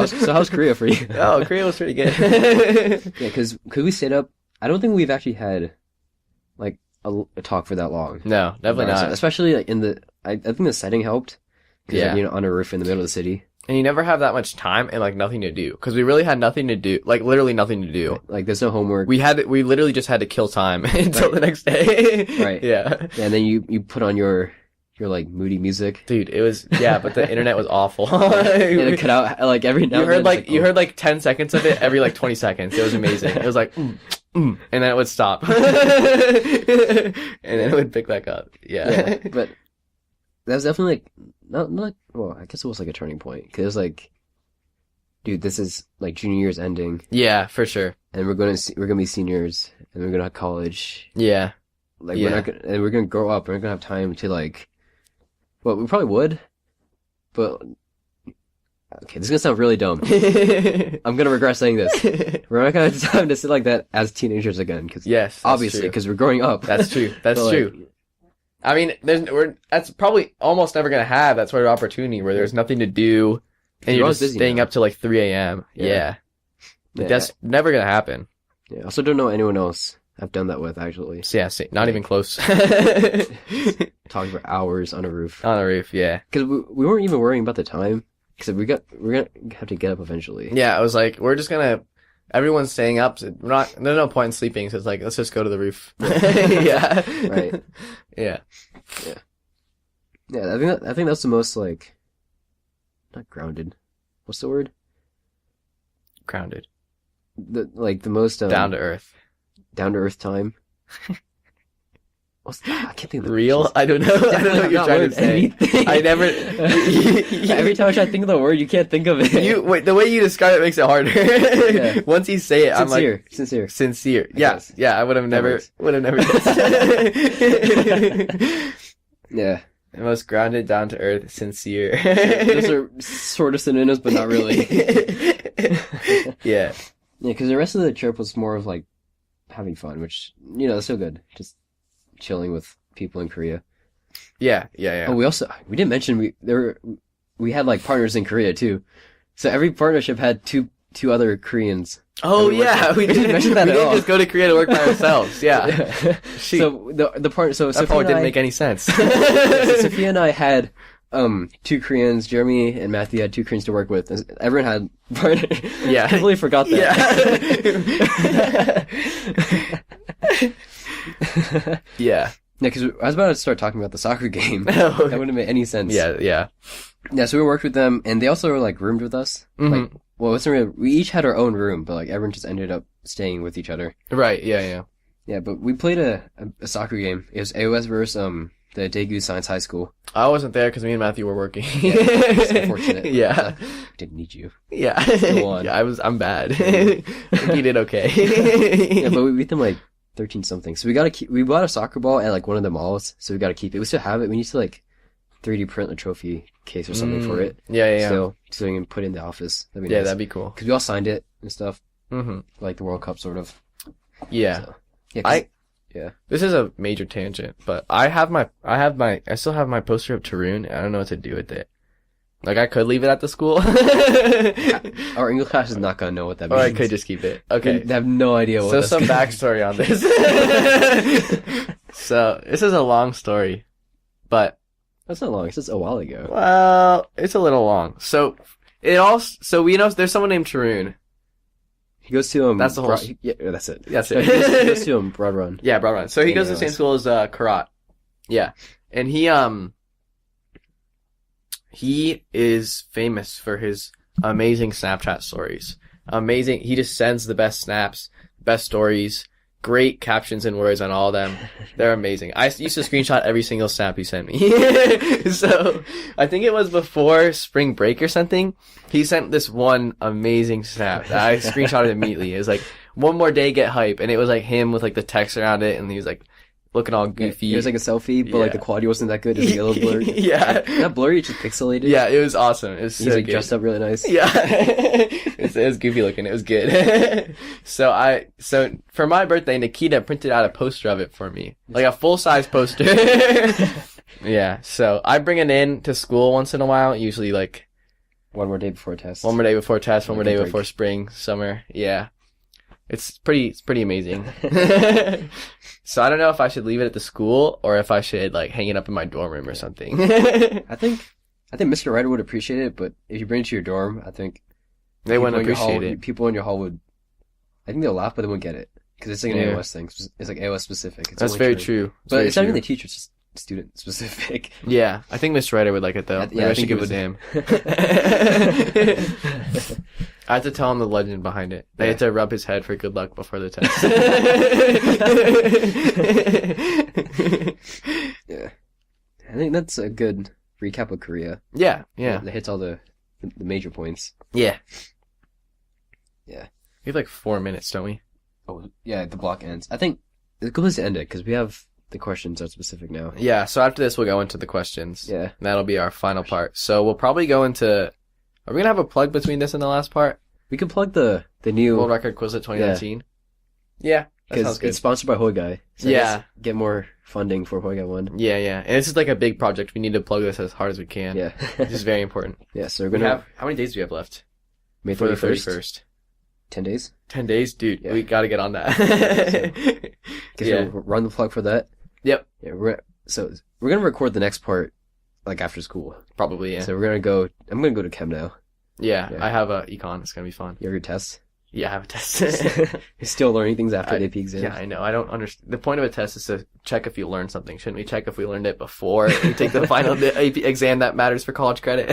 So how's Korea for you?
Oh, Korea was pretty good.
Yeah, because we stayed up. I don't think we've actually had like a talk for that long.
No, definitely not.
Especially like I think the setting helped.
Yeah.
Like, on a roof in the middle of the city.
And you never have that much time and like nothing to do because we really had nothing to do, like literally nothing to do.
Like there's no homework.
We literally just had to kill time until the next day.
Right.
Yeah.
And then you put on your like moody music.
Dude, it was but the internet was awful.
And it cut out like every now and then.
You heard like 10 seconds of it every like 20 seconds. It was amazing. It was like and then it would stop. And then it would pick back up. Yeah.
But that was definitely like not well, I guess it was like a turning point because it was like, dude, this is like junior year's ending.
Yeah, for sure.
And we're gonna be seniors and we're gonna have college.
Yeah.
Like we're gonna grow up. We're not gonna have time to like. Well, we probably would, but okay, this is gonna sound really dumb. I'm gonna regret saying this. We're not gonna have time to sit like that as teenagers again. Cause
yes,
obviously, because we're growing up.
That's true. That's true.
Like,
I mean, that's probably almost never gonna have that sort of opportunity where there's nothing to do and you're just staying
now.
up till like 3 a.m. Yeah. That's never gonna happen.
Yeah. I also don't know anyone else I've done that with actually.
So, yeah, not even close.
Talking for hours on a roof.
On a roof, yeah.
Because we weren't even worrying about the time. Because we're gonna have to get up eventually.
Yeah, I was like, everyone's staying up. So there's no point in sleeping. So it's like, let's just go to the roof. Yeah.
Right.
Yeah.
Yeah. Yeah. I think that's the most like, not grounded. What's the word?
Grounded.
The most
down to earth.
Down to earth time. I can't think of the
real.
words.
I don't know. I don't know what you're trying to say.
Anything.
I never.
Every time I try to think of the word, you can't think of it.
Wait. The way you describe it makes it harder.
Yeah.
Once you say it, I'm like
sincere.
Yes. Yeah. I would have never guessed.
Yeah.
The most grounded, down to earth, sincere.
Those are sort of synonyms, but not really.
Yeah.
Yeah, because the rest of the trip was more of like having fun, which that's so good. Just chilling with people in Korea.
Yeah.
Oh, we didn't mention we had like partners in Korea too. So every partnership had two other Koreans.
Oh yeah, we didn't mention that. We didn't just go to Korea to work by ourselves. Yeah.
So the partner. So
that part didn't make any sense.
So Sophia and I had two Koreans. Jeremy and Matthew had two Koreans to work with. Everyone had partners.
Yeah.
I completely forgot that.
Yeah. Yeah.
Because I was about to start talking about the soccer game.
That
wouldn't make any sense.
Yeah.
Yeah, so we worked with them, and they also were like roomed with us.
Mm-hmm.
Like, well, it wasn't really, we each had our own room, but like everyone just ended up staying with each other.
Right. Yeah.
Yeah, but we played a soccer game. It was AOS versus the Daegu Science High School.
I wasn't there because me and Matthew were working.
Yeah, it's unfortunate.
Yeah.
Didn't need you.
Yeah.
Go on.
Yeah, I'm bad. I think you did okay.
Yeah, but we beat them like 13 something. So we bought a soccer ball at like one of the malls, so we gotta keep it. We still have it. We need to like 3D print a trophy case or something for it.
Yeah.
So we can put it in the office. That'd be
nice.
Nice.
That'd be cool.
Because we all signed it and stuff.
Mm-hmm.
Like the World Cup, sort of.
Yeah.
So, yeah.
This is a major tangent, but I still have my poster of Tarun. I don't know what to do with it. Like, I could leave it at the school.
Our English class is not gonna know what that means.
Or I could just keep it. Okay.
They have no idea what
So some backstory on this. So, this is a long story, but...
That's not long. It's just a while ago.
Well, it's a little long. So, we know there's someone named Tarun.
He goes to
that's the whole...
yeah, that's it.
That's it.
He goes to Broad Run.
Yeah, Broad Run. So he goes to the same school as Karat. Yeah. And he is famous for his amazing Snapchat stories. Amazing. He just sends the best snaps, best stories, great captions and words on all of them. They're amazing. I used to screenshot every single snap he sent me. So, I think it was before spring break or something. He sent this one amazing snap that I screenshotted immediately. It was like, one more day, get hype. And it was like him with like the text around it, and he was like looking all goofy.
It was like a selfie, but like the quality wasn't that good. It was like a little blurry.
Yeah.
Not blurry, it's just pixelated.
Yeah, it was awesome. It was so
He's like
good.
dressed up really nice.
Yeah. it was goofy looking. It was good. So for my birthday, Nikita printed out a poster of it for me. Like a full-size poster. Yeah. So I bring it in to school once in a while, usually like
One more day before test.
one more day before test, one more day
break.
before spring, summer. Yeah. It's pretty amazing. So I don't know if I should leave it at the school or if I should like hang it up in my dorm room or something.
I think Mr. Ryder would appreciate it, but if you bring it to your dorm, I think
They wouldn't appreciate it.
People in your hall would, I think they'll laugh, but they won't get it because it's like an
Yeah.
AOS thing. It's like AOS specific. It's
That's
only
very true.
But it's not even the teacher; it's just student specific.
Yeah, I think Mr. Ryder would like it though. Maybe I should give it to him. I have to tell him the legend behind it. They have to rub his head for good luck before the test.
Yeah, I think that's a good recap of Korea.
Yeah.
That hits all the major points.
Yeah.
Yeah.
We have like 4 minutes, don't we?
Oh, yeah, the block ends. I think it's a good place to end it because we have the questions are specific now.
Yeah, so after this we'll go into the questions.
Yeah.
That'll be our final part. So we'll probably go into... Are we going to have a plug between this and the last part?
We can plug the new...
World Record Quizlet 2019? Yeah, that sounds
because
good.
it's sponsored by Hoigai. So
Yeah.
I guess get more funding for Hoigai 1.
Yeah. And this is like a big project. We need to plug this as hard as we can.
Yeah.
This is very important.
Yeah, so we're
We
going to
have... How many days do we have left?
May
For the
31st.
31st.
10 days?
10 days? Dude,
Yeah.
we gotta get on that.
Yeah. We'll run the plug for that.
Yep.
Yeah, we're going to record the next part like after school.
Probably, yeah.
So I'm going to go to chem now.
Yeah,
Yeah.
I have a econ. It's gonna be fun.
You have your tests?
Yeah, I have a test.
You're still learning things after the AP exams?
Yeah, I know. I don't understand. The point of a test is to check if you learned something. Shouldn't we check if we learned it before we take the final AP exam that matters for college credit?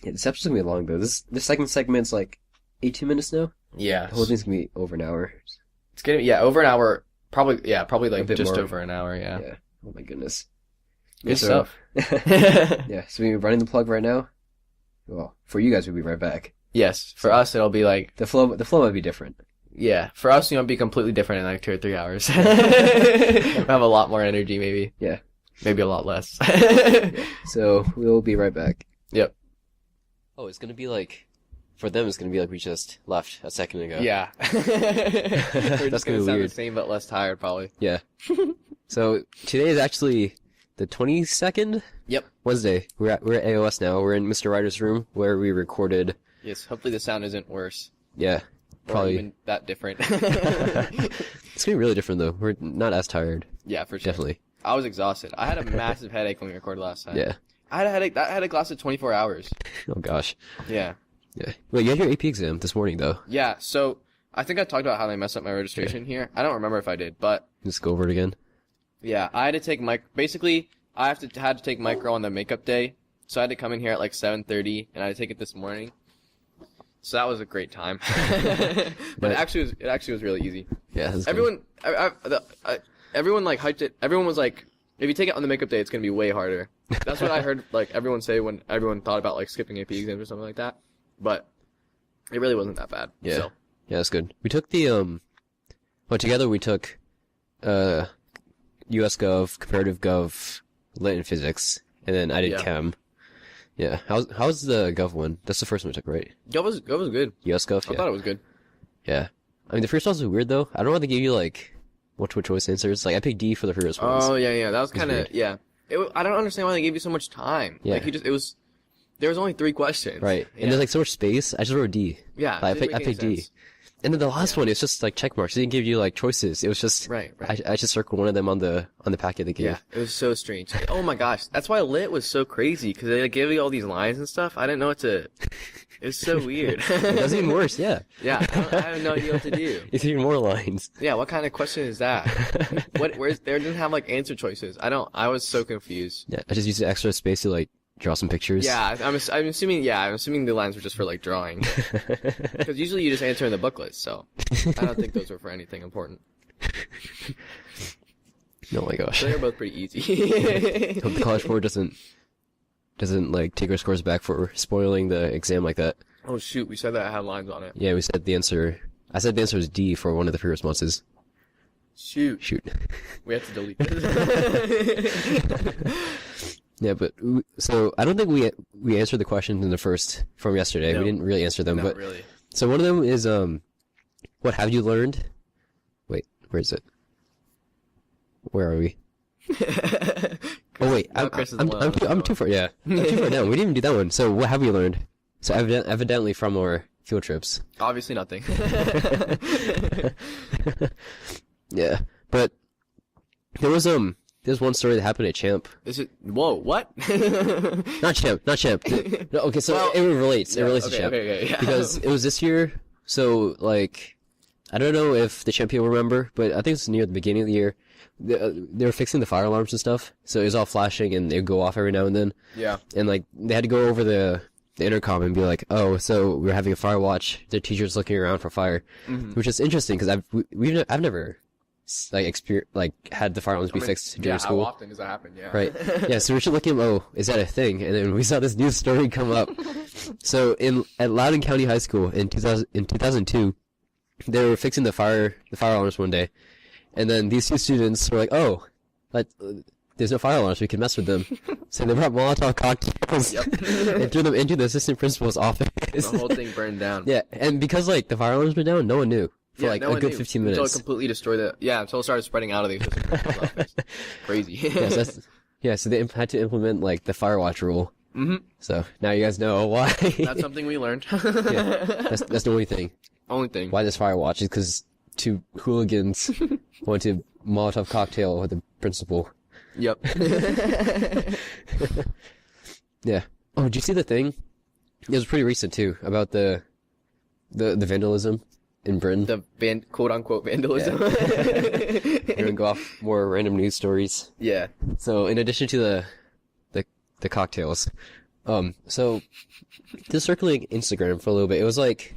Yeah, this episode's going to be long, though. This second segment's like 18 minutes now?
Yeah.
The whole thing's going to be over an hour.
It's gonna be, over an hour. Probably like
A bit
just
more.
over an hour, yeah.
Yeah. Oh my goodness.
Good
So-
stuff.
Yeah, so we're running the plug right now. Well, for you guys, we'll be right back.
Yes, for us it'll be like,
The flow might be different.
yeah, for us it'll be completely different in like 2 or 3 hours. We'll have a lot more energy maybe.
Yeah.
Maybe a lot less.
So we'll be right back.
Yep.
Oh, it's gonna be like, for them, it's gonna be like we just left a second ago.
Yeah. We're just
gonna be
sound
weird.
the same but less tired probably.
Yeah. So today is actually the 22nd?
Yep.
Wednesday. We're at AOS now. We're in Mr. Ryder's room where we recorded.
Yes, hopefully the sound isn't worse.
Yeah.
Or
Probably.
even that different.
It's gonna be really different though. We're not as tired.
Yeah, for sure.
Definitely.
I was exhausted. I had a massive headache when we recorded last time.
Yeah.
I had a headache. That headache lasted 24 hours.
Oh gosh.
Yeah.
Yeah. Wait, you had your AP exam this morning though.
Yeah, so I think I talked about how they messed up my registration here. I don't remember if I did, but
Just go over it again.
yeah, I had to take basically I had to take micro on the makeup day. So I had to come in here at like 7:30 and I had to take it this morning. So that was a great time. But it actually was really easy.
Yeah. That's good.
Everyone like hyped it. Everyone was like, if you take it on the makeup day, it's gonna be way harder. That's what I heard like everyone say when everyone thought about like skipping AP exams or something like that. But it really wasn't that bad.
Yeah.
So.
Yeah, that's good. We took the well, together we took US Gov, Comparative Gov, Lit and Physics, and then I did
Yeah.
Chem. Yeah. How's the Gov one? That's the first one we took, right?
Gov was good.
US Gov?
I
Yeah.
thought it was good.
Yeah. I mean, the first ones were weird though. I don't know why they gave you like multiple choice answers. Like I picked D for the first ones.
Oh yeah. That was
It's
kind of
weird.
yeah. I don't understand why they gave you so much time.
Yeah.
Like there was only 3 questions.
Right.
Yeah.
And there's like so much space. I just wrote D.
Yeah.
Like,
it didn't
I
make
picked
any
D.
sense.
And then the last one, it's just like check marks. They didn't give you like choices. It was just
Right.
I just circled one of them on the packet they gave.
Yeah, it was so strange. Oh my gosh, that's why Lit was so crazy because they like, gave you all these lines and stuff. I didn't know what to. It was so weird.
It does even worse. Yeah.
Yeah, I have no idea what to do.
It's even more lines.
Yeah, what kind of question is that? They didn't have like answer choices. I was so confused.
Yeah. I just used the extra space to like draw some pictures.
Yeah, I'm assuming the lines were just for like drawing because usually you just answer in the booklet. So I don't think those were for anything important.
Oh my gosh.
So they're both pretty easy.
Hope the College Board doesn't like take our scores back for spoiling the exam like that.
Oh shoot, we said that it had lines on it.
Yeah, we said the answer. I said the answer was D for one of the three responses.
Shoot. We have to delete this.
Yeah, but so I don't think we answered the questions in the first from yesterday.
No.
We didn't really answer them,
Not
but
really.
so one of them is what have you learned? Wait, where is it? Where are we? Oh wait, I'm too far. Yeah, I'm too far down. We didn't even do that one. So what have you learned? So evidently from our field trips.
Obviously nothing.
Yeah, but there's one story that happened at Champ.
Is it? Whoa, what?
Not Champ. No, okay, so
Well,
it relates. It relates to Champ
Okay, yeah.
because it was this year. So like, I don't know if the Champ people remember, but I think it's near the beginning of the year. They were fixing the fire alarms and stuff, so it was all flashing and it'd go off every now and then.
Yeah.
And like they had to go over the intercom and be like, "Oh, so we're having a fire watch. The teacher's looking around for fire," which is interesting because I've never had the fire alarms be fixed during school.
How often does that happen? Yeah.
Right. Yeah. So we're just looking. Oh, is that a thing? And then we saw this news story come up. So at Loudoun County High School in 2002, they were fixing the fire alarms one day, and then these two students were like, "Oh, there's no fire alarms. We can mess with them." So they brought Molotov cocktails and threw them into the assistant principal's office.
The whole thing burned down.
Yeah, and because like the fire alarms were down, no one knew for like a good 15 minutes.
Until it completely destroyed until it started spreading out of the assistant principal's office. Crazy.
So they had to implement like the fire watch rule.
Mm-hmm.
So now you guys know why.
That's something we learned.
Yeah, that's the only thing.
Only thing.
Why this fire watch is because two hooligans went to Molotov cocktail with the principal.
Yep.
Yeah. Oh, did you see the thing? It was pretty recent too about the vandalism in Britain.
The quote unquote vandalism.
We're gonna go off more random news stories.
Yeah.
So in addition to the cocktails, so just circling Instagram for a little bit, it was like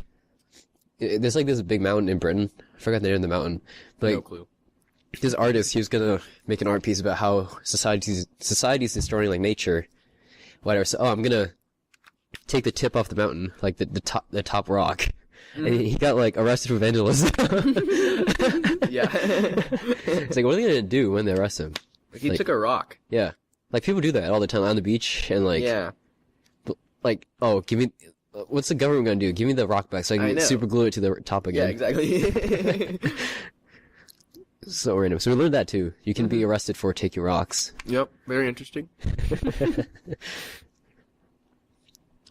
there's like this big mountain in Britain. I forgot the name of the mountain. But,
No clue.
This artist, he was gonna make an art piece about how society's destroying like nature, whatever. So, I'm gonna take the tip off the mountain, like the top rock, and he got like arrested for vandalism.
Yeah.
It's like, what are they gonna do when they arrest him?
He took a rock.
Yeah, like people do that all the time on the beach, and like,
Yeah.
like, oh, give me. What's the government gonna do? Give me the rock back so I can super glue it to the top again.
Yeah, exactly.
So random. So we learned that too. You can be arrested for taking rocks.
Yep. Very interesting.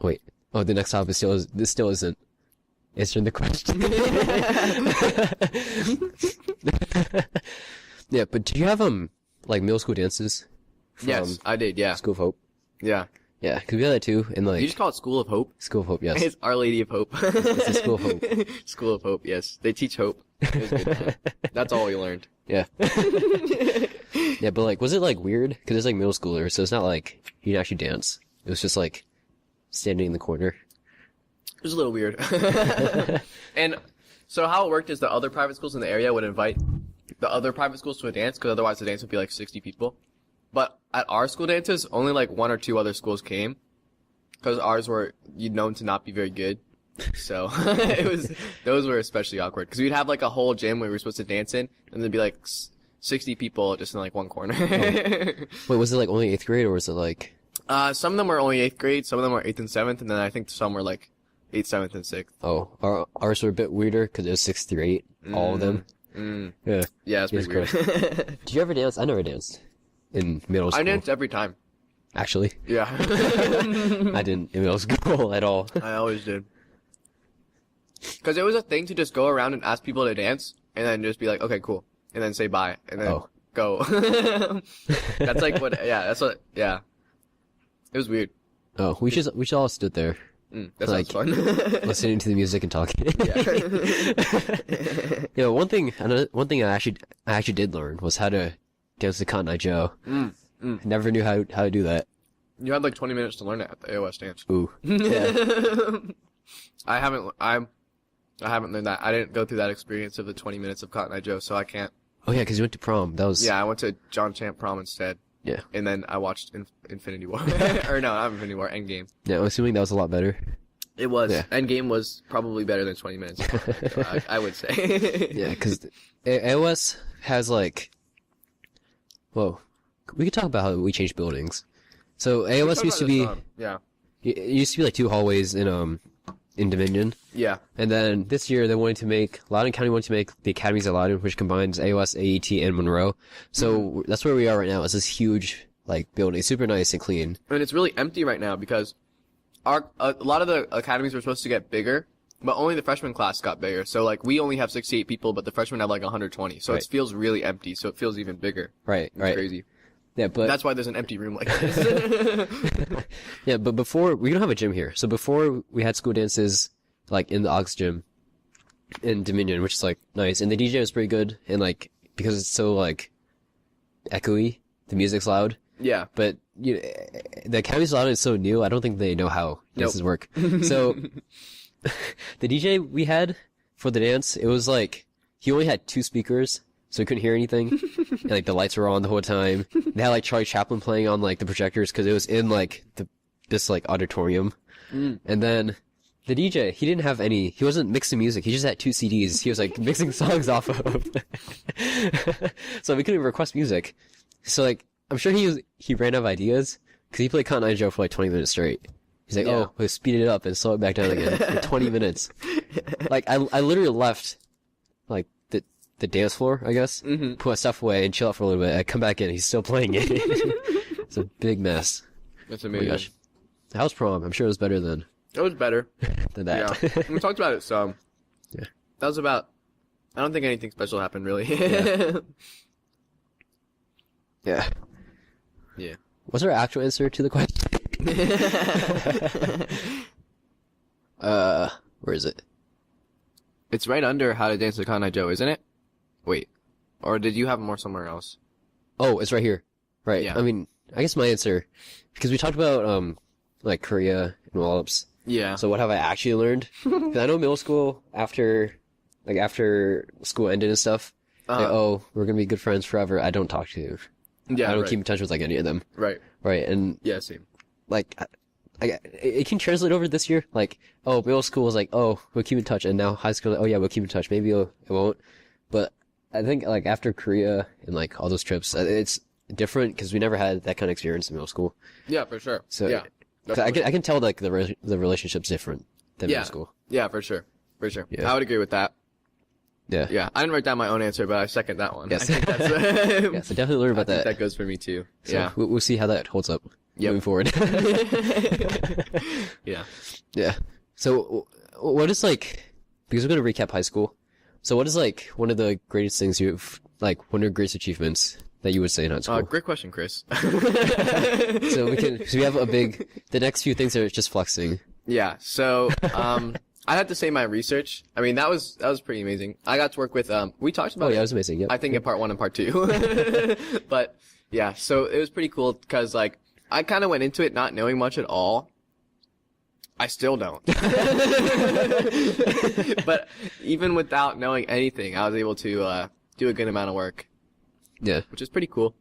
Wait. Oh, the next topic this still isn't answering the question. Yeah, but do you have like middle school dances?
Yes, I did. Yeah.
School of Hope.
Yeah.
Yeah, cause we had that too in like
You just call it School of Hope?
School of Hope. Yes,
It's Our Lady of Hope.
it's the School of Hope.
School of Hope, yes. They teach hope. It was good time. That's all we learned.
Yeah. Yeah, but like, was it like weird? Cause it's like middle schooler, so it's not like you can actually dance. It was just like standing in the corner.
It was a little weird. And so how it worked is the other private schools in the area would invite the other private schools to a dance, because otherwise the dance would be like 60 people. But at our school dances, only like one or two other schools came, because ours were known to not be very good. So those were especially awkward, because we'd have like a whole gym where we were supposed to dance in, and there'd be like 60 people just in like one corner.
Wait, was it like only 8th grade, or was it like?
Some of them were only 8th grade, some of them were 8th and 7th, and then I think some were like 8th, 7th, and 6th.
Oh, ours were a bit weirder because it was 6th through 8, all of them. Yeah.
Yeah, it's pretty weird.
Did you ever dance? I never danced in middle school.
I danced every time.
Actually,
Yeah.
I didn't in middle school at all.
I always did. Because it was a thing to just go around and ask people to dance, and then just be like, okay, cool. And then say bye, and then go. That's like yeah. It was weird.
Oh, we should all stood there.
That
like,
sounds fun.
listening to the music and talking. Yeah. One thing I actually did learn was how to dance the Cotton Eye Joe. I never knew how to do that.
You had like 20 minutes to learn it at the AOS dance.
Ooh. Yeah.
I haven't learned that. I didn't go through that experience of the 20 minutes of Cotton Eye Joe, so I can't.
Oh yeah, because you went to prom. That was.
Yeah, I went to John Champ prom instead.
Yeah.
And then I watched Infinity War. Or no, not Infinity War, Endgame.
Yeah, I'm assuming that was a lot better.
It was.
Yeah.
Endgame was probably better than 20 minutes. I would say.
Yeah, because AOS has like, whoa, we could talk about how we changed buildings. So AOS used to be,
yeah.
it used to be like 2 hallways in Dominion.
Yeah.
And then this year they wanted to make, Loudoun County wanted to make the academies at Loudoun, which combines AOS, AET, and Monroe. So that's where we are right now. It's this huge, like, building, super nice and clean.
And it's really empty right now because a lot of the academies were supposed to get bigger, but only the freshman class got bigger. So like we only have 68 people, but the freshmen have like 120. So
Right.
it feels really empty. So it feels even bigger.
Right,
It's
right.
crazy.
Yeah, but
That's why there's an empty room like this.
yeah, but before we don't have a gym here. So before we had school dances like in the Aux gym in Dominion, which is like nice, and the DJ was pretty good, and like because it's so like echoey, the music's loud.
Yeah.
But you know, the Academy's loud is so new. I don't think they know how dances work. So the DJ we had for the dance, it was like he only had 2 speakers, so he couldn't hear anything. And like the lights were on the whole time. They had like Charlie Chaplin playing on like the projectors because it was in like this like auditorium. And then the DJ, he wasn't mixing music. He just had 2 CDs. He was like mixing songs off of. So we couldn't even request music. So like, I'm sure he ran out of ideas because he played Cotton Eye Joe for like 20 minutes straight. He's like, oh, we'll speed it up and slow it back down again for 20 minutes. Like, I literally left like the dance floor, I guess, put my stuff away and chill out for a little bit. I come back in, he's still playing it. It's a big mess.
That's
Oh my
amazing.
gosh. House prom, I'm sure it was better than
It was better.
that.
Yeah. We talked about it some.
Yeah.
That was about, I don't think anything special happened really.
Yeah.
Yeah.
What's our actual answer to the question? Where is it?
It's right under How to Dance with Cotton Eye Joe, isn't it? Wait. Or did you have more somewhere else?
Oh, it's right here. Right.
Yeah.
I mean, I guess my answer, because we talked about, like Korea and Wallops.
Yeah.
So what have I actually learned? 'Cause I know middle school, after school ended and stuff, like, oh, we're gonna be good friends forever. I don't talk to,
yeah,
I don't
right.
keep in touch with like any of them.
Right.
Right. And
Yeah, same.
like, it can translate over this year. Like, oh, middle school is like, oh, we'll keep in touch. And now high school, oh yeah, we'll keep in touch. Maybe it won't. But I think like after Korea and like all those trips, it's different because we never had that kind of experience in middle school.
Yeah, for sure.
So
yeah.
'cause I can tell like the relationship's different than
Yeah.
middle school.
Yeah, for sure. For sure.
Yeah.
I would agree with that.
Yeah.
Yeah. I didn't write down my own answer, but I second that one.
Yes.
I think that's,
Yeah, so definitely learn about
I think
that.
that goes for me too.
So
Yeah.
we'll see how that holds up moving forward.
Yeah.
Yeah. So what is like, because we're going to recap high school. So what is like one of the greatest things one of your greatest achievements that you would say in high school?
Great question, Chris.
So we have the next few things are just flexing.
Yeah. So, I'd have to say my research. I mean, that was pretty amazing. I got to work with, we talked about
Oh yeah,
it.
it was amazing. Yep.
I think in part 1 and part 2. But yeah, so it was pretty cool because like I kind of went into it not knowing much at all. I still don't. But even without knowing anything, I was able to do a good amount of work,
Yeah.
which is pretty cool.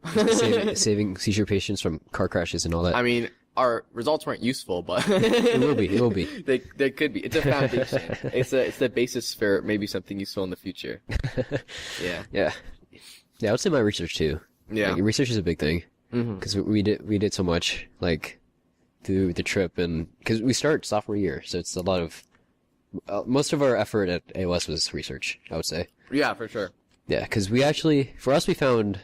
Saving seizure patients from car crashes and all that.
I mean, our results weren't useful, but
It will be. It will be.
they could be. It's a foundation. It's the basis for maybe something useful in the future. Yeah.
Yeah. Yeah, I would say my research too.
Yeah.
Like, research is a big thing. Because we did so much, like, through the trip, and, because we start sophomore year, so it's a lot of, most of our effort at AOS was research, I would say.
Yeah, for sure.
Yeah, because we found,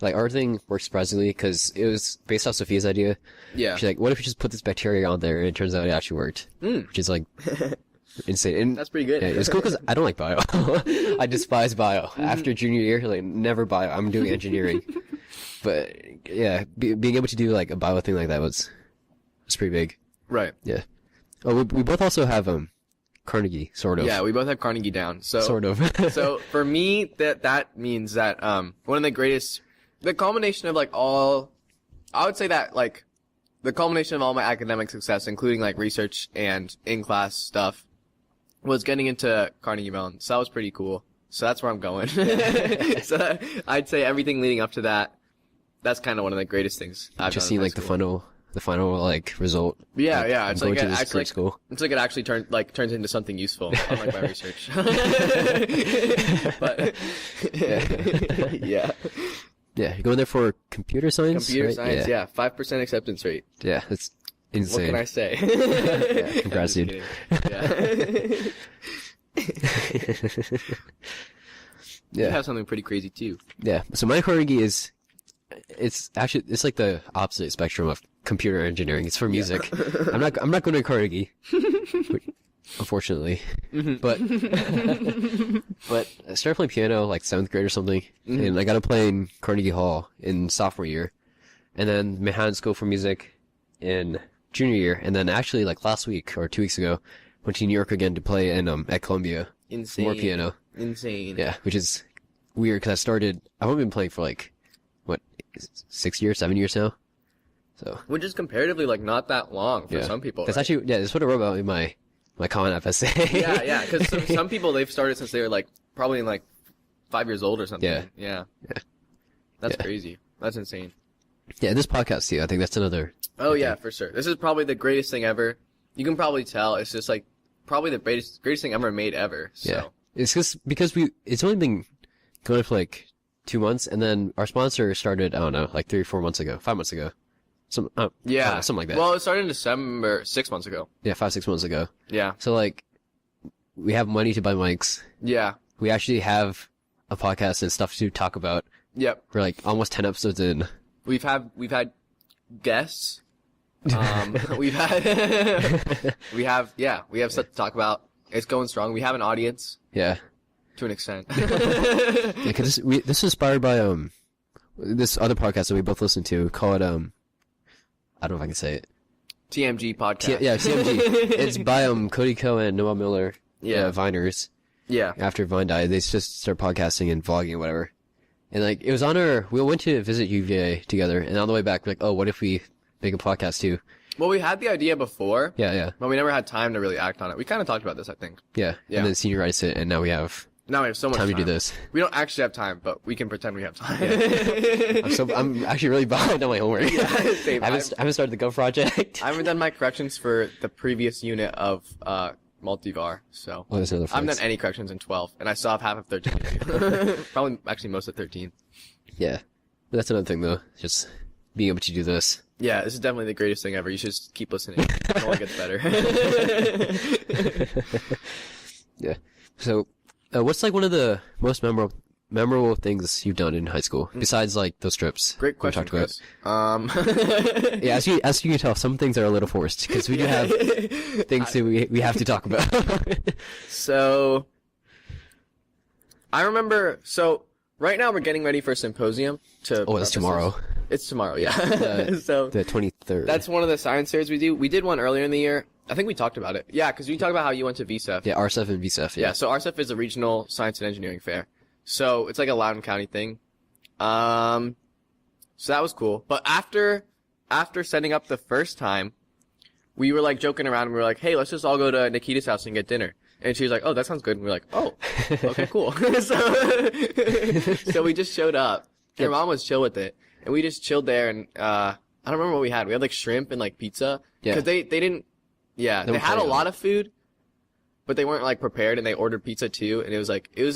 like, our thing worked surprisingly, because it was based off Sophia's idea.
Yeah.
She's like, what if we just put this bacteria on there, and it turns out it actually worked. Which is, like, insane. And
That's pretty good.
yeah, it's cool because I don't like bio. I despise bio. After junior year, like, never bio. I'm doing engineering. But, yeah, being able to do, like, a bio thing like that was pretty big.
Right.
Yeah. Oh, we both also have, Carnegie, sort of.
Yeah, we both have Carnegie down. So
Sort of.
so for me, that means that one of the greatest, the culmination of like all, I would say that like the culmination of all my academic success, including like research and in class stuff, was getting into Carnegie Mellon. So that was pretty cool. So that's where I'm going. So I'd say everything leading up to that, that's kind of one of the greatest things I've
Just
done
seeing,
in high
like, the
school.
funnel, the final like result.
Yeah,
Like,
yeah.
I'm
It's
going
like
to this
it's
great
like
school.
it's like it actually turns into something useful, unlike my research. But yeah,
Yeah, you're going there for computer science.
computer
right?
science. Yeah, 5% acceptance rate.
Yeah, that's
What
insane.
can I say?
Yeah, congrats,
I'm
dude.
just kidding. Yeah. You
Yeah,
have something pretty crazy too.
yeah. So my Carnegie is, it's like the opposite spectrum of computer engineering. It's for music. I'm not going to Carnegie, unfortunately. But I started playing piano like 7th grade or something, and I got to play in Carnegie Hall in sophomore year, and then Manhattan School for Music in junior year, and then actually like last week or 2 weeks ago, went to New York again to play in at Columbia.
Insane.
More piano.
Insane.
Yeah, which is weird because I've only been playing for like, what, 6 years, 7 years now? So.
Which is comparatively like not that long for
Yeah.
some people.
That's
right?
actually, yeah, that's what I wrote about in my Common App essay.
Yeah, yeah, because some people, they've started since they were like probably like 5 years old or something.
Yeah.
Yeah.
Yeah.
That's
Yeah.
crazy. That's insane.
Yeah, this podcast too. I think that's another.
Oh yeah, for sure. This is probably the greatest thing ever. You can probably tell it's just like probably the greatest thing ever made ever. So.
Yeah. It's because it's only been going for like 2 months, and then our sponsor started, I don't know, like 3 or 4 months ago, 5 months ago. I don't know, something like that.
Well, it started in December, 6 months ago.
Yeah, 5-6 months ago.
Yeah.
So like, we have money to buy mics.
Yeah.
We actually have a podcast and stuff to talk about.
Yep.
We're like almost 10 episodes in.
We've had guests. We've had we have stuff to talk about. It's going strong. We have an audience
Yeah.
to an extent.
Yeah, cause this is inspired by, this other podcast that we both listen to called, I don't know if I can say it.
TMG podcast.
Yeah, TMG. It's by, Cody Ko and Noah Miller.
Yeah.
Viners.
Yeah.
After Vine died, they just started podcasting and vlogging and whatever. And like, it was we went to visit UVA together, and on the way back, we're like, oh, what if we make a podcast too?
Well, we had the idea before.
Yeah, yeah.
But we never had time to really act on it. We kind of talked about this, I think.
Yeah.
Yeah.
And then seniorize it, and now we have
Now we have so much
time to do this.
We don't actually have time, but we can pretend we have time.
I'm actually really behind on my homework.
Same.
I haven't started the Go project.
I haven't done my corrections for the previous unit of multivar, so
Oh, there's another
I haven't
flex.
done any corrections in 12, and I still have half of 13. Probably actually most of 13.
Yeah. But that's another thing though. Just being able to do this.
Yeah, this is definitely the greatest thing ever. You should just keep listening. It only gets better.
Yeah. So, what's like one of the most memorable things you've done in high school besides like those trips?
Great
we
question,
talked about?
Chris.
Yeah, as you can tell, some things are a little forced because we do have things that we have to talk about.
So, I remember, right now we're getting ready for a symposium to.
Oh, that's tomorrow.
It's tomorrow, yeah. So,
The 23rd.
that's one of the science fairs we do. We did one earlier in the year. I think we talked about it. Yeah, because we talked about how you went to VSEF.
yeah, RSF and VSEF.
Yeah, so RSEF is a regional science and engineering fair. So it's like a Loudoun County thing. So that was cool. But after setting up the first time, we were like joking around and we were like, hey, let's just all go to Nikita's house and get dinner. And she was like, oh, that sounds good. And we were like, oh, okay, cool. So we just showed up. Her mom was chill with it. And we just chilled there and, I don't remember what we had. We had like shrimp and like pizza.
Yeah.
Cause they didn't, yeah, they had a lot of food, but they weren't like prepared and they ordered pizza too. And it was like, it was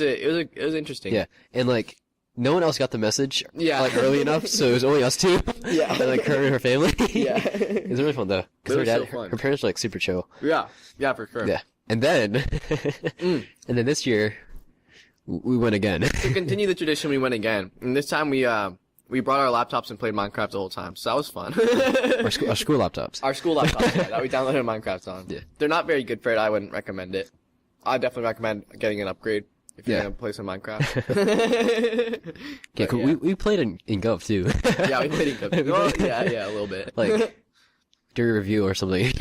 interesting.
Yeah, and like no one else got the message.
Yeah.
Like early enough, so it was only us two.
Yeah.
And like her and her family.
Yeah.
It was really fun though, because
It
her
was
dad,
so fun.
her parents were like super chill.
Yeah. Yeah, for sure.
Yeah, and then, and then this year, we went again.
To continue the tradition, we went again. And this time we brought our laptops and played Minecraft the whole time. So that was fun.
our school laptops.
Our school laptops, yeah, that we downloaded Minecraft on.
Yeah.
They're not very good for it. I wouldn't recommend it. I definitely recommend getting an upgrade if you're
Yeah.
gonna play some Minecraft.
Yeah,
But,
we played in Gov too.
Yeah, we played in Cookie. Well, yeah, a little bit.
Like, do a review or something. We're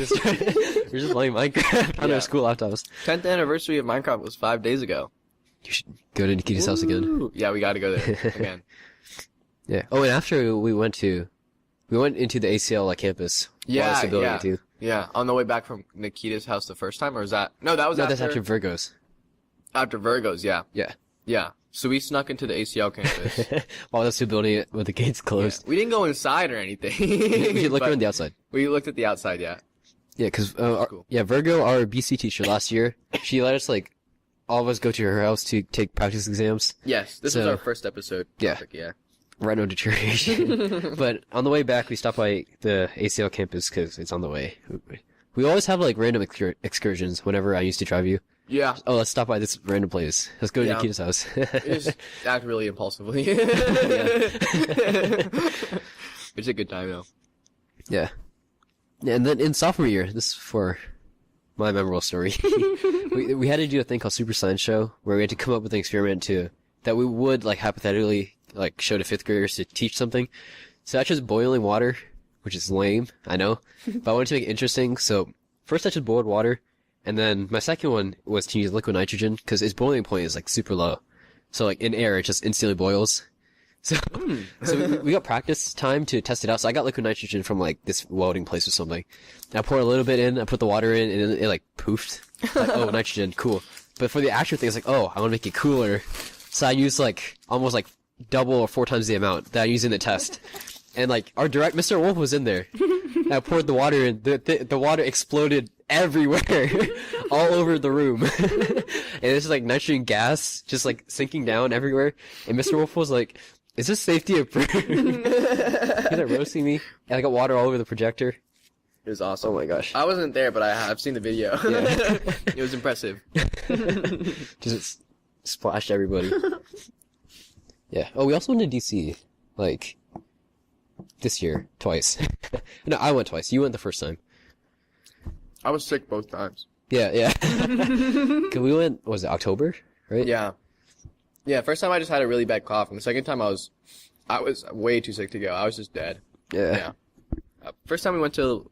just playing Minecraft on
Yeah.
our school laptops.
10th anniversary of Minecraft was 5 days ago.
You should go to Nikita's house again.
Ooh. Yeah, we gotta go there again.
Yeah. Oh, and after we went into the ACL like campus.
Yeah,
Wallace Ability
yeah.
too.
Yeah, on the way back from Nikita's house the first time, or was that? No, that was
No,
after.
that's after Virgos.
After Virgos, yeah.
Yeah.
Yeah. So we snuck into the ACL campus.
while they're still building it with the gates closed.
Yeah. We didn't go inside or anything.
We looked
But
around the outside.
We looked at the outside, yeah.
Yeah, because
cool.
Virgo, our BC teacher last year, she let us like all of us go to her house to take practice exams.
Yes, this was our first episode topic, yeah.
Right, no deterioration. But on the way back, we stopped by the ACL campus because it's on the way. We always have like random excursions whenever I used to drive you.
Yeah.
Oh, let's stop by this random place. Let's go to Nikita's house.
Just act really impulsively. It's a good time though.
Yeah. Yeah, and then in sophomore year, this is for my memorable story. we had to do a thing called Super Science Show where we had to come up with an experiment that we would like hypothetically like show to fifth graders to teach something. So that's just boiling water, which is lame, I know, but I wanted to make it interesting. So first I just boiled water, and then my second one was to use liquid nitrogen because its boiling point is like super low. So like in air, it just instantly boils. So, we got practice time to test it out. So I got liquid nitrogen from like this welding place or something. And I poured a little bit in, I put the water in, and it like poofed. Like, oh, nitrogen, cool. But for the actual thing, it's like, oh, I want to make it cooler. So I used like almost like double or 4 times the amount that I used in the test. And like our Mr. Wolf was in there. And I poured the water in. The water exploded everywhere, all over the room. And it's like nitrogen gas just like sinking down everywhere. And Mr. Wolf was like, is this safety approved? He was like roasting me. And I got water all over the projector.
It was awesome.
Oh my gosh.
I wasn't there, but I've seen the video.
Yeah.
It was impressive.
Just splashed everybody. Yeah. Oh, we also went to DC, like, this year, twice. No, I went twice. You went the first time.
I was sick both times.
Yeah. 'Cause we went, was it October? Right?
Yeah. Yeah, first time I just had a really bad cough, and the second time I was way too sick to go. I was just dead.
Yeah.
First time we went to,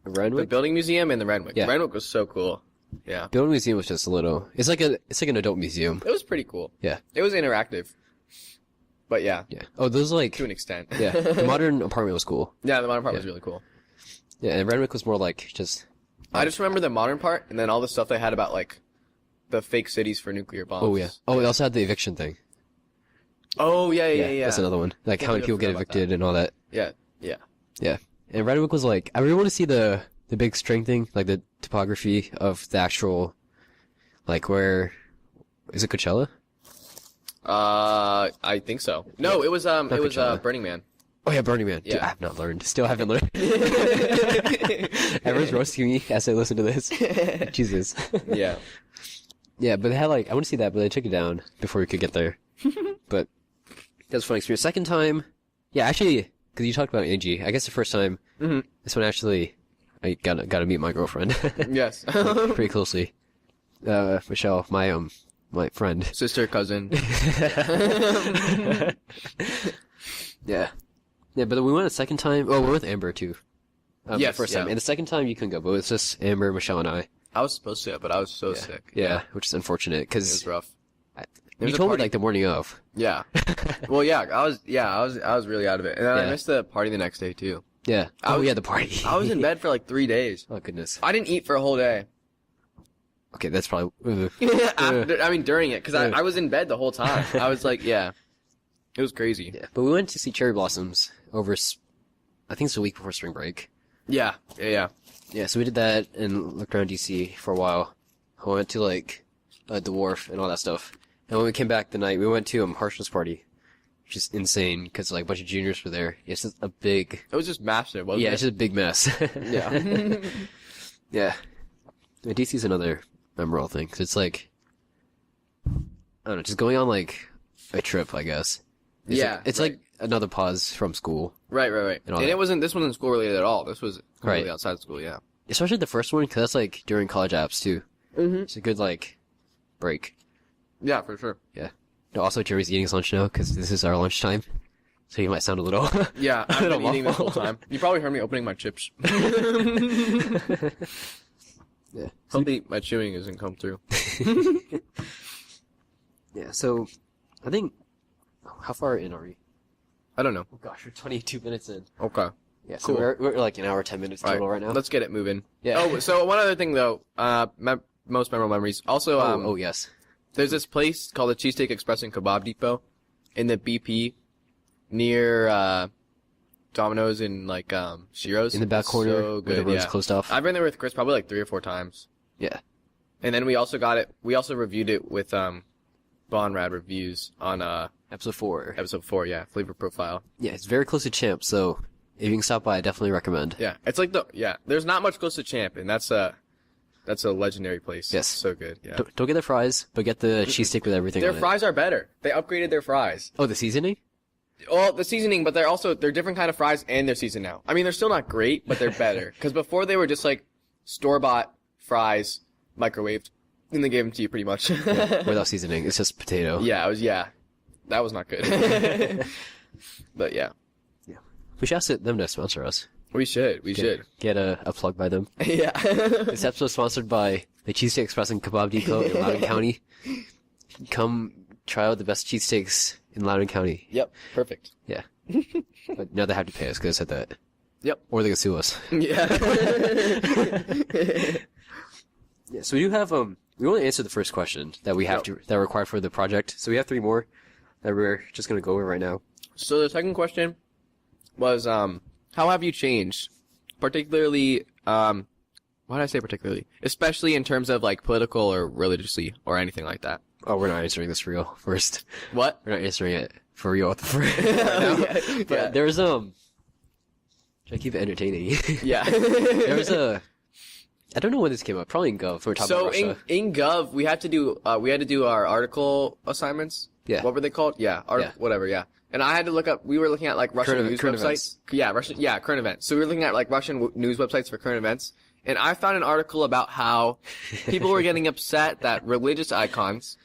Renwick?
the Building Museum and the Renwick.
Yeah.
Renwick was so cool. Yeah.
Building Museum was just a little, it's like an adult museum.
It was pretty cool.
Yeah.
It was interactive. But yeah.
Yeah. Oh, those like,
To an extent.
yeah. The modern apartment was cool.
Yeah, the modern part was really cool.
Yeah, and Renwick was more like just,
I just remember the modern part, and then all the stuff they had about, like, the fake cities for nuclear bombs.
oh yeah. Oh, we also had the eviction thing.
Oh, yeah.
That's another one. Like how many people get evicted and all that.
Yeah.
Yeah. And Renwick was like, I really want to see the big string thing, like the topography of the actual, like where, is it Coachella?
I think so. No, it was
Coachella.
Burning Man.
Oh yeah, Burning Man. Dude,
Yeah.
I have not learned. Still haven't learned. Everyone's roasting me as I listen to this. Jesus.
Yeah.
Yeah, but they had like, I want to see that, but they took it down before we could get there. But that was a fun experience. Second time, yeah, actually, because you talked about Angie. I guess the first time, this one actually, I got to meet my girlfriend.
Yes.
Pretty closely. Michelle, my friend.
Sister, cousin.
Yeah. Yeah, but we went a second time. Oh, we're with Amber too.
Yes,
the first
yeah.
time. And the second time you couldn't go, but it's just Amber, Michelle, and I.
I was supposed to, but I was so sick.
Yeah, which is unfortunate
It
because
was rough.
you
was a
told me
party-
like the morning of.
Yeah. Well, yeah, I was really out of it. And then
Yeah.
I missed the party the next day too.
Yeah.
I
Oh,
was-
yeah, the party.
I was in bed for like 3 days.
Oh goodness.
I didn't eat for a whole day.
Okay, that's probably.
During it, because I was in bed the whole time. I was like, yeah. It was crazy.
Yeah, but we went to see cherry blossoms over. I think it's a week before spring break.
Yeah.
Yeah, so we did that and looked around DC for a while. We went to like the wharf and all that stuff. And when we came back the night, we went to Harshness party, which is insane because like a bunch of juniors were there. It's just a big.
It was just massive, wasn't
Yeah,
it?
it's just a big mess.
Yeah.
Yeah. DC's another memorable thing, 'cause it's like, I don't know, just going on like a trip, I guess. It's
right.
like another pause from school.
Right.
And all
And
that.
this wasn't school related at all. This was completely
Right.
outside school, yeah.
Especially the first one, 'cause that's like during college apps too. Mm-hmm. It's a good like break.
Yeah, for sure.
Yeah. No, also Jeremy's eating his lunch now, 'cause this is our lunchtime. So he might sound a little.
Yeah, I've
little
been eating this whole
muffled.
time. You probably heard me opening my chips.
Yeah.
Hopefully my chewing doesn't come through.
Yeah, so I think, how far in are we?
I don't know.
Oh gosh, we're 22 minutes in.
Okay.
Yeah, so
Cool.
we're like an hour, 10 minutes total right now.
Let's get it moving.
Yeah.
Oh, so one other thing though, most memorable memories. Also,
oh yes.
There's this place called the Cheesesteak Express and Kebab Depot in the BP near Domino's and like Shiro's.
In the back corner
So
where the
good,
road's closed off.
I've been there with Chris probably like 3 or 4 times.
Yeah.
And then we also got it. We also reviewed it with Bonrad reviews on
Episode 4.
episode 4. Yeah, flavor profile.
Yeah, it's very close to Champ, so if you can stop by, I definitely recommend.
Yeah, it's like there's not much close to Champ, and that's a legendary place.
Yes.
So good. Yeah.
Don't get the fries, but get the cheesesteak with everything
Their
on it.
fries are better. They upgraded their fries.
Oh, the seasoning?
Well, the seasoning, but they're different kind of fries and they're seasoned now. I mean, they're still not great, but they're better. Because before they were just like store-bought fries, microwaved, and they gave them to you pretty much.
Without seasoning. It's just potato.
Yeah. That was not good. But yeah.
We should ask them to sponsor us.
We should.
Get a plug by them.
Yeah.
This episode is sponsored by the Cheesesteak Express and Kebab Depot in Loudoun County. Come try out the best cheesesteaks in Loudoun County.
Yep. Perfect.
Yeah. But now they have to pay us because I said that.
Yep.
Or they can sue us.
Yeah.
Yeah, so we do have, we only answered the first question that we have that are required for the project. So we have 3 more that we're just going to go over right now.
So the second question was, how have you changed? Particularly, why did I say particularly? Especially in terms of like political or religiously or anything like that.
Oh, we're not answering this for real first.
What?
We're not answering it for real right now.
Yeah.
But there's, try to keep it entertaining.
Yeah.
There was I don't know when this came up. Probably in Gov. We're talking about
So
Russia.
in Gov, we had to do our article assignments.
Yeah.
What were they called? Yeah.
Yeah.
Whatever. Yeah. And I had to look up. We were looking at like Russian news
current
websites. Yeah. Current events. So we were looking at like Russian news websites for current events. And I found an article about how people were getting upset that religious icons,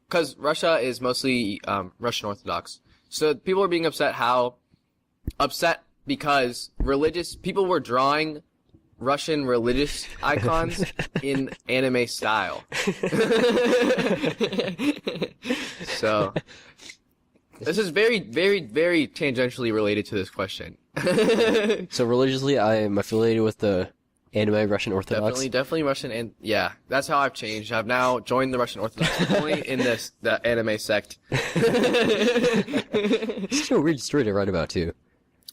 because Russia is mostly Russian Orthodox. So people were being upset because people were drawing Russian religious icons in anime style. So, this is very, very, very tangentially related to this question.
So religiously, I am affiliated with the anime Russian Orthodox.
Definitely Russian, and yeah, that's how I've changed. I've now joined the Russian Orthodox, only in the anime sect.
It's such a weird story to write about too.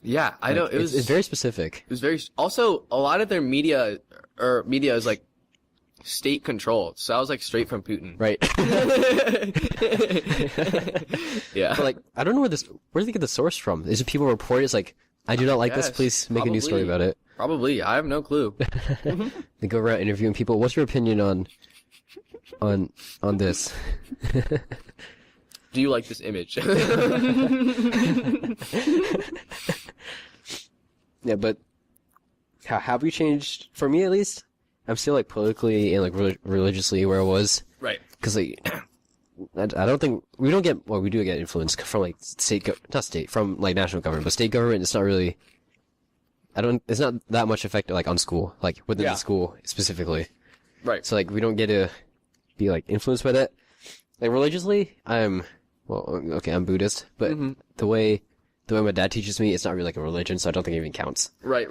Yeah, I know.
It's very specific.
It was very, also, a lot of their media is like state controlled. So I was like straight from Putin.
Right.
Yeah.
But like, I don't know where do they get the source from? Is it people report it's like, I do not like this,
Yes,
please make a news story about it.
Probably. I have no clue.
They go around interviewing people. What's your opinion on this?
Do you like this image?
Yeah, but how have you changed? For me, at least, I'm still like politically and like religiously where I was.
Right.
Because like, I don't think we do get influence from like from like national government, but state government. It's not really. It's not that much effect like on school, like within the school specifically.
Right.
So like we don't get to be like influenced by that. Like religiously, I'm Buddhist, but the way my dad teaches me, it's not really like a religion, so I don't think it even counts.
Right.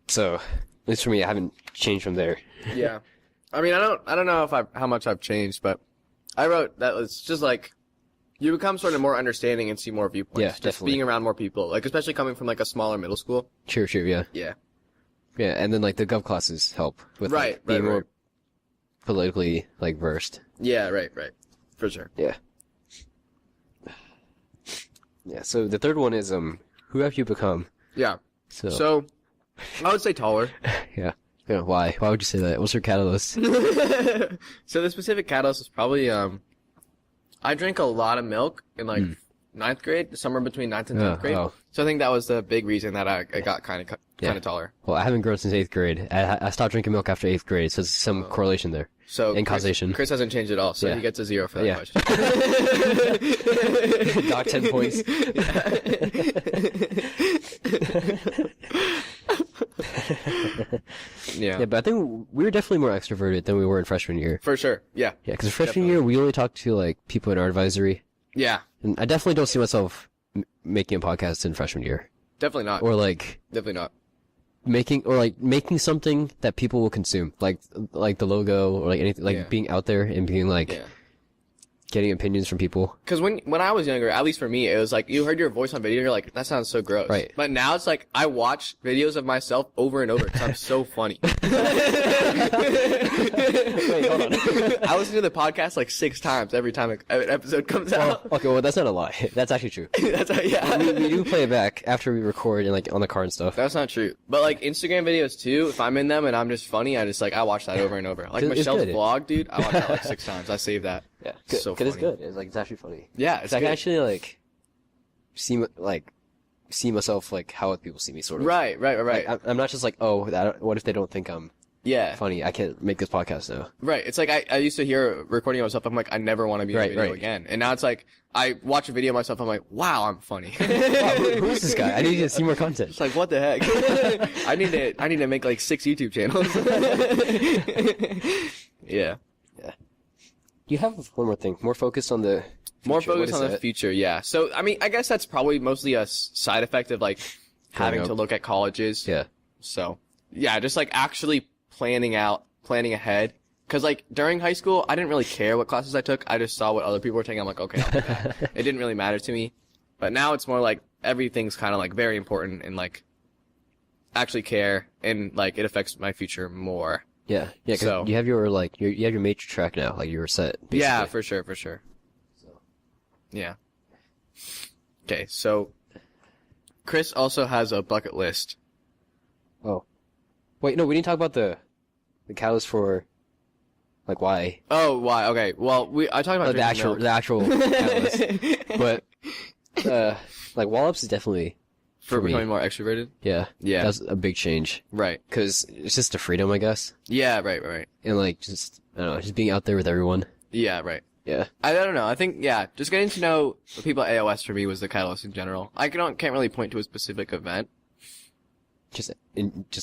So, at least for me, I haven't changed from there.
Yeah. I mean, I don't know how much I've changed, but I wrote that it's just like, you become sort of more understanding and see more viewpoints.
Yeah,
just
definitely.
being around more people, like especially coming from like a smaller middle school.
True, yeah.
Yeah.
Yeah, and then like the gov classes help with like, being more politically like versed.
Yeah, right. For sure.
Yeah. Yeah, so the third one is, who have you become?
Yeah.
So
I would say taller.
Yeah. Yeah, why? Why would you say that? What's your catalyst?
So the specific catalyst is probably, I drank a lot of milk in like 9th grade, somewhere between 9th and 10th grade.
Oh.
So I think that was the big reason that I got kind of taller.
Well, I haven't grown since 8th grade. I stopped drinking milk after 8th grade, so there's some correlation there.
So
and causation.
Chris hasn't changed at all, so he gets a 0 for that question.
Doc 10 points.
Yeah,
but I think we were definitely more extroverted than we were in freshman year.
for sure. Yeah,
because freshman year we only talked to like people in our advisory.
Yeah,
and I definitely don't see myself making a podcast in freshman year.
Definitely not.
Or like
definitely not.
Making something that people will consume, like the logo or like anything, like being out there and being like, getting opinions from people.
Because when I was younger, at least for me, it was like, you heard your voice on video, you're like, that sounds so gross.
Right.
But now it's like, I watch videos of myself over and over because I'm so funny.
Wait, hold on.
I listen to the podcast like 6 times every time an episode comes out.
Okay, well, that's not a lie. That's actually true.
That's how, yeah.
We do play it back after we record and like on the car and stuff.
That's not true. But like Instagram videos too, if I'm in them and I'm just funny, I watch that over and over. Like
It's
Michelle's
good.
vlog, dude, I watch that like 6 times. I save that.
Yeah,
It's so
because it's
funny.
good. It's like it's actually funny.
Yeah,
It's
it's
like I
good.
can actually like see myself like how other people see me sort of.
Right.
Like, I'm not just like, oh, what if they don't think I'm
Yeah.
funny? I can't make this podcast now.
Right. It's like I used to hear recording of myself, I'm like, I never want to be in a
Right,
video
right.
again. And now it's like, I watch a video of myself, I'm like, wow, I'm funny.
Wow, who is this guy? I need to see more content.
It's like, what the heck? I need to make like 6 YouTube channels. Yeah.
You have one more thing. More focused on the
More
future. What
focus
is
on the
that?
future, yeah. So, I mean, I guess that's probably mostly a side effect of like having
up.
to look at colleges.
Yeah.
So, yeah, just like actually planning ahead. Cause like during high school, I didn't really care what classes I took. I just saw what other people were taking. I'm like, okay, I'll do that. It didn't really matter to me. But now it's more like everything's kind of like very important and like actually care and like it affects my future more.
Yeah. 'Cause
So-
you have your you have your major track now. Like you were set. Basically.
Yeah, for sure. Yeah. Okay, so Chris also has a bucket list.
Oh. Wait, no, we didn't talk about the catalyst for like why.
Oh, why? Okay. Well, I talked about
The actual catalyst. But like Wallops is definitely
for
for me.
becoming more extroverted.
Yeah.
Yeah.
That's a big change.
Right.
Cause it's just the freedom, I guess.
Yeah. Right.
And like just, I don't know, just being out there with everyone.
Yeah. Right.
Yeah.
I don't know. I think just getting to know the people at AOS for me was the catalyst in general. I can't really point to a specific event.
Just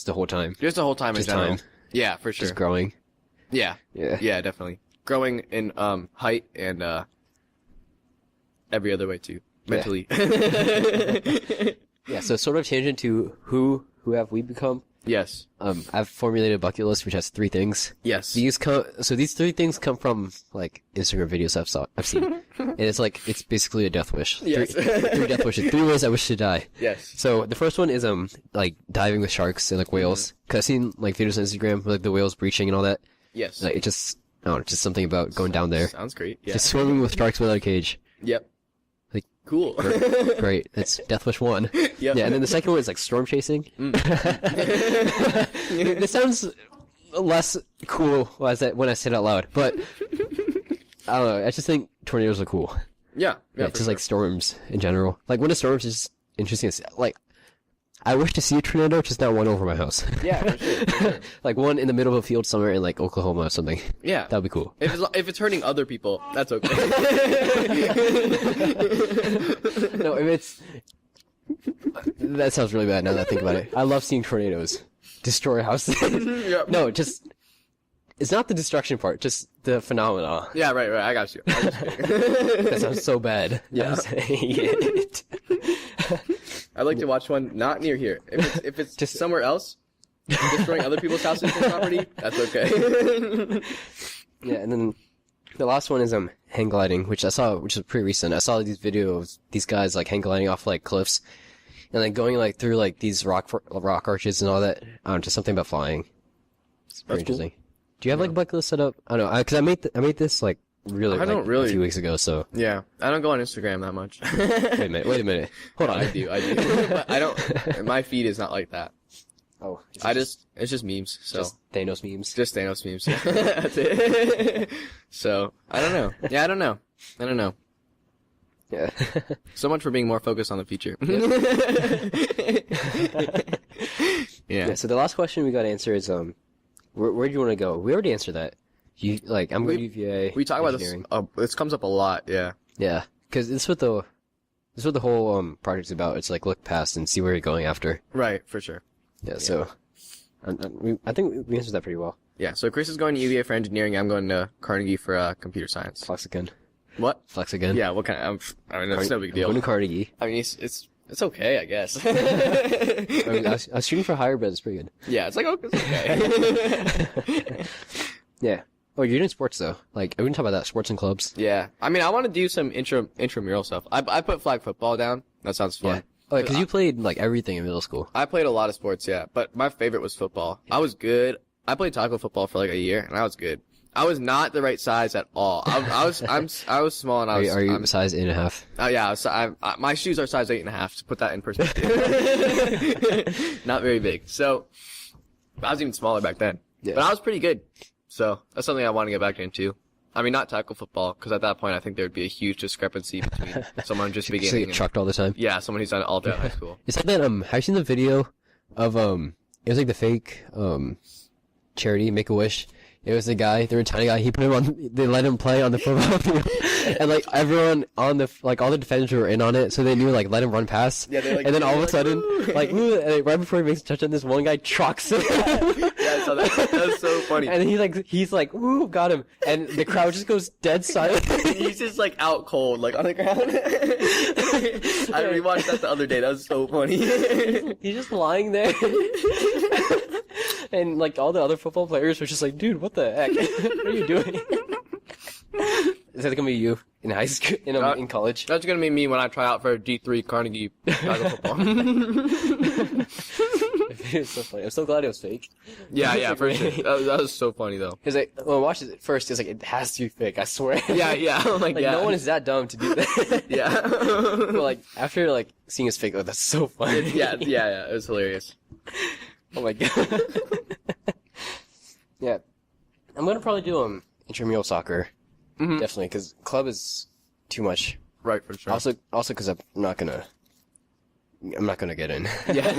the whole time.
Just the whole time
Just
in general.
time.
Yeah, for sure.
Just growing.
Yeah.
Yeah.
Yeah, definitely. Growing in height and every other way too. Mentally.
Yeah, so sort of tangent to who have we become?
Yes.
I've formulated a bucket list which has 3 things.
Yes.
These 3 things come from like Instagram videos I've seen. And it's basically a death wish.
Yes.
3 death wishes. 3 ways I wish to die.
Yes.
So the first one is like diving with sharks and like whales. Cause I've seen like videos on Instagram with like the whales breaching and all that.
Yes.
Like it just I don't know, just something about going down there.
Sounds great. Yeah.
Just swimming with sharks without a cage.
Yep.
Like
Cool.
great. That's death wish 1.
Yep.
Yeah, and then the second one is like storm chasing. This sounds less cool when I say it out loud, but I don't know. I just think tornadoes are cool.
Yeah.
Yeah, just like storms in general. Like when a storm is just interesting. Like I wish to see a tornado, just not one over my house.
Yeah, for sure.
Like one in the middle of a field somewhere in like Oklahoma or something.
Yeah.
That'd be cool.
If it's hurting other people, that's okay.
No, if it's that sounds really bad now that I think about it. I love seeing tornadoes destroy houses.
Yep.
No, just it's not the destruction part, just the phenomena.
Yeah, right. I got you.
That sounds so bad.
Yeah.
I'm saying it.
I'd like to watch one not near here. If it's just somewhere else, destroying other people's houses and property, that's okay.
Yeah, and then the last one is hang gliding, which is pretty recent. I saw these videos, these guys like hang gliding off like cliffs, and like going like through like these rock arches and all that. Just something about flying. It's pretty
That's cool.
interesting. Do you have like a bucket list set up? I don't know, because I made this like really
I don't
like,
really.
a few weeks ago. So
Yeah, I don't go on Instagram that much.
wait a minute, hold on.
I do. But I don't. My feed is not like that.
Oh,
It's just memes. So
just Thanos memes.
just Thanos memes. Yeah. That's it. So I don't know. Yeah, I don't know.
Yeah.
So much for being more focused on the future.
Yeah.
Yeah.
So the last question we got to answer is where do you want to go? We already answered that. I'm going to UVA.
We talk about this.
engineering.
This comes up a lot. Yeah.
Yeah, because this is what the whole project's about. It's like look past and see where you're going after.
Right. For sure.
Yeah. So I think we answered that pretty well.
Yeah. So Chris is going to UVA for engineering. I'm going to Carnegie for computer science.
Flex again.
What?
Flex again.
Yeah. What kind? I mean, that's no big
I'm
deal.
going to Carnegie.
I mean, it's okay, I guess.
I was shooting for higher, but it's pretty good.
Yeah, it's like, oh, it's okay.
Yeah. Oh, you're doing sports though. Like, we can talk about that. Sports and clubs.
Yeah. I mean, I want to do some intramural stuff. I put flag football down. That sounds fun.
Yeah. Oh, because you played like everything in middle school.
I played a lot of sports, yeah. But my favorite was football. I was good. I played tackle football for like a year, and I was good. I was not the right size at all. I was small, and
Are you size 8.5?
Oh yeah, my shoes are size 8.5. To put that in perspective, not very big. So I was even smaller back then, but I was pretty good. So that's something I want to get back into. I mean, not tackle football, because at that point I think there would be a huge discrepancy between someone just beginning
get trucked all the time.
Yeah, someone who's done it all throughout high school.
It's like that. Have you seen the video of it was like the fake charity Make-A-Wish. It was the guy, they were a tiny guy, they let him play on the football field. And like everyone on all the defenders were in on it, so they knew like let him run past. Yeah, and then all of a sudden, and right before he makes a touchdown, this one guy trucks him.
Yeah, I saw that. That was so funny.
And he's like, ooh, got him. And the crowd just goes dead silent.
He's just like out cold, like on the ground. I rewatched that the other day, that was so funny.
He's just lying there. And like all the other football players were just like, dude, what the heck? What are you doing? Is that gonna be you in high school, in college?
That's gonna be me when I try out for D3 Carnegie tackle football.
It's so funny. I'm so glad it was fake.
Yeah, for sure. That was so funny though.
Because when I watched it first, it's like, it has to be fake, I swear.
Yeah.
Like,
yeah.
no one is that dumb to do that.
Yeah.
But like, after like, seeing his fake, that's so funny.
Yeah, it was hilarious.
Oh my god. Yeah. I'm gonna probably do, intramural soccer. Mm-hmm. Definitely, because club is too much.
Right, for sure.
Also because I'm not gonna get in.
Yeah.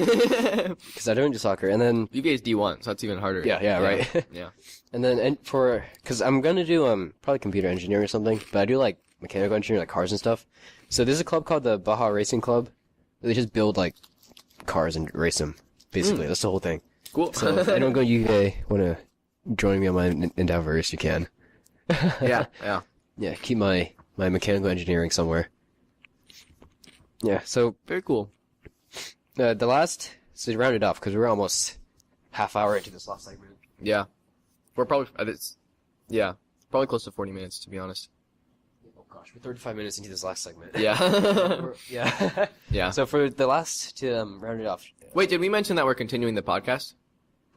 Because I don't do soccer, and then
you guys D1, so that's even harder.
Yeah, right.
Yeah.
And then because I'm gonna do probably computer engineering or something, but I do like mechanical engineering, like cars and stuff. So there's a club called the Baja Racing Club. They just build like cars and race them. Basically, that's the whole thing.
Cool.
So if anyone go UK wanna join me on my endeavors, you can.
Yeah.
Yeah, keep my mechanical engineering somewhere. Yeah, so
Very cool.
so to round it off, because we're almost half hour into this last segment.
Yeah. We're probably, probably close to 40 minutes, to be honest.
Oh gosh, we're 35 minutes into this last segment.
Yeah.
Yeah.
Yeah.
So for the last, to round it off.
Wait, did we mention that we're continuing the podcast?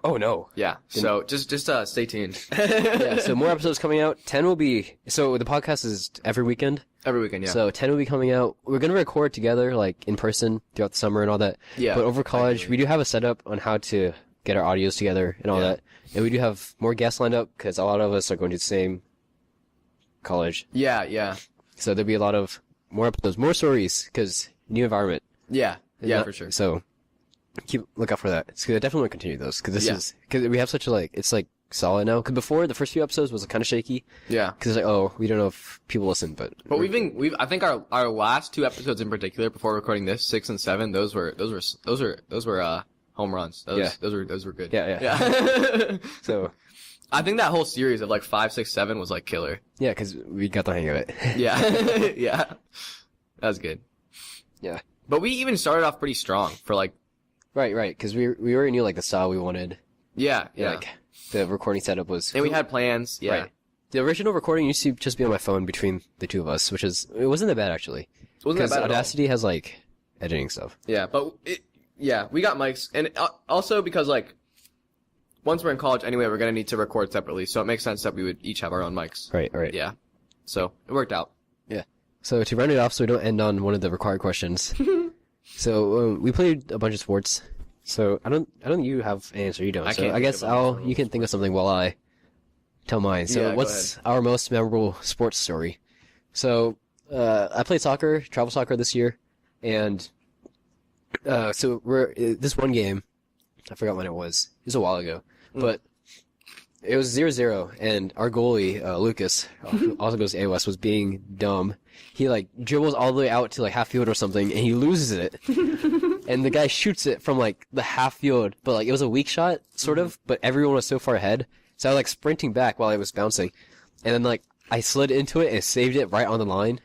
Oh no.
Yeah. So just stay tuned.
Yeah, so more episodes coming out. 10 will be, so the podcast is every weekend.
Every weekend, yeah.
So 10 will be coming out. We're going to record together, like in person throughout the summer and all that.
Yeah.
But over college, we do have a setup on how to get our audios together and all that. And we do have more guests lined up because a lot of us are going to the same college.
Yeah.
So there'll be a lot of more episodes, more stories, because new environment.
Yeah, for sure.
So look out for that. It's gonna definitely continue those, because because we have such a it's like solid now. Because before the first few episodes was kind of shaky.
Yeah.
Because it's like, oh, we don't know if people listen, but
I think our last two episodes in particular before recording this, 6 and 7, those were home runs. Those were good.
Yeah. So
I think that whole series of like 5, 6, 7 was like killer.
yeah, because we got the hang of it.
Yeah. Yeah. That was good.
Yeah.
But we even started off pretty strong for like.
Right. Because we already knew like the style we wanted.
Yeah.
Like the recording setup was.
And we had plans. Yeah.
Right. The original recording used to just be on my phone between the two of us, it wasn't that bad actually.
It wasn't that bad at all.
Audacity has like editing stuff.
Yeah, but we got mics, and also because like once we're in college anyway, we're gonna need to record separately, so it makes sense that we would each have our own mics.
Right.
Yeah, so it worked out.
Yeah. So to round it off, so we don't end on one of the required questions. So we played a bunch of sports. So I don't you have an answer, you don't. I guess you can think of something while I tell mine. So
yeah,
what's our most memorable sports story? So I played travel soccer this year, and so this one game, I forgot when it was. It was a while ago, but it was 0-0, and our goalie, Lucas, who also goes to AOS, was being dumb. He like dribbles all the way out to like half field or something, and he loses it. And the guy shoots it from like the half field, but like it was a weak shot, sort of, but everyone was so far ahead. So I was like sprinting back while it was bouncing. And then like I slid into it and saved it right on the line.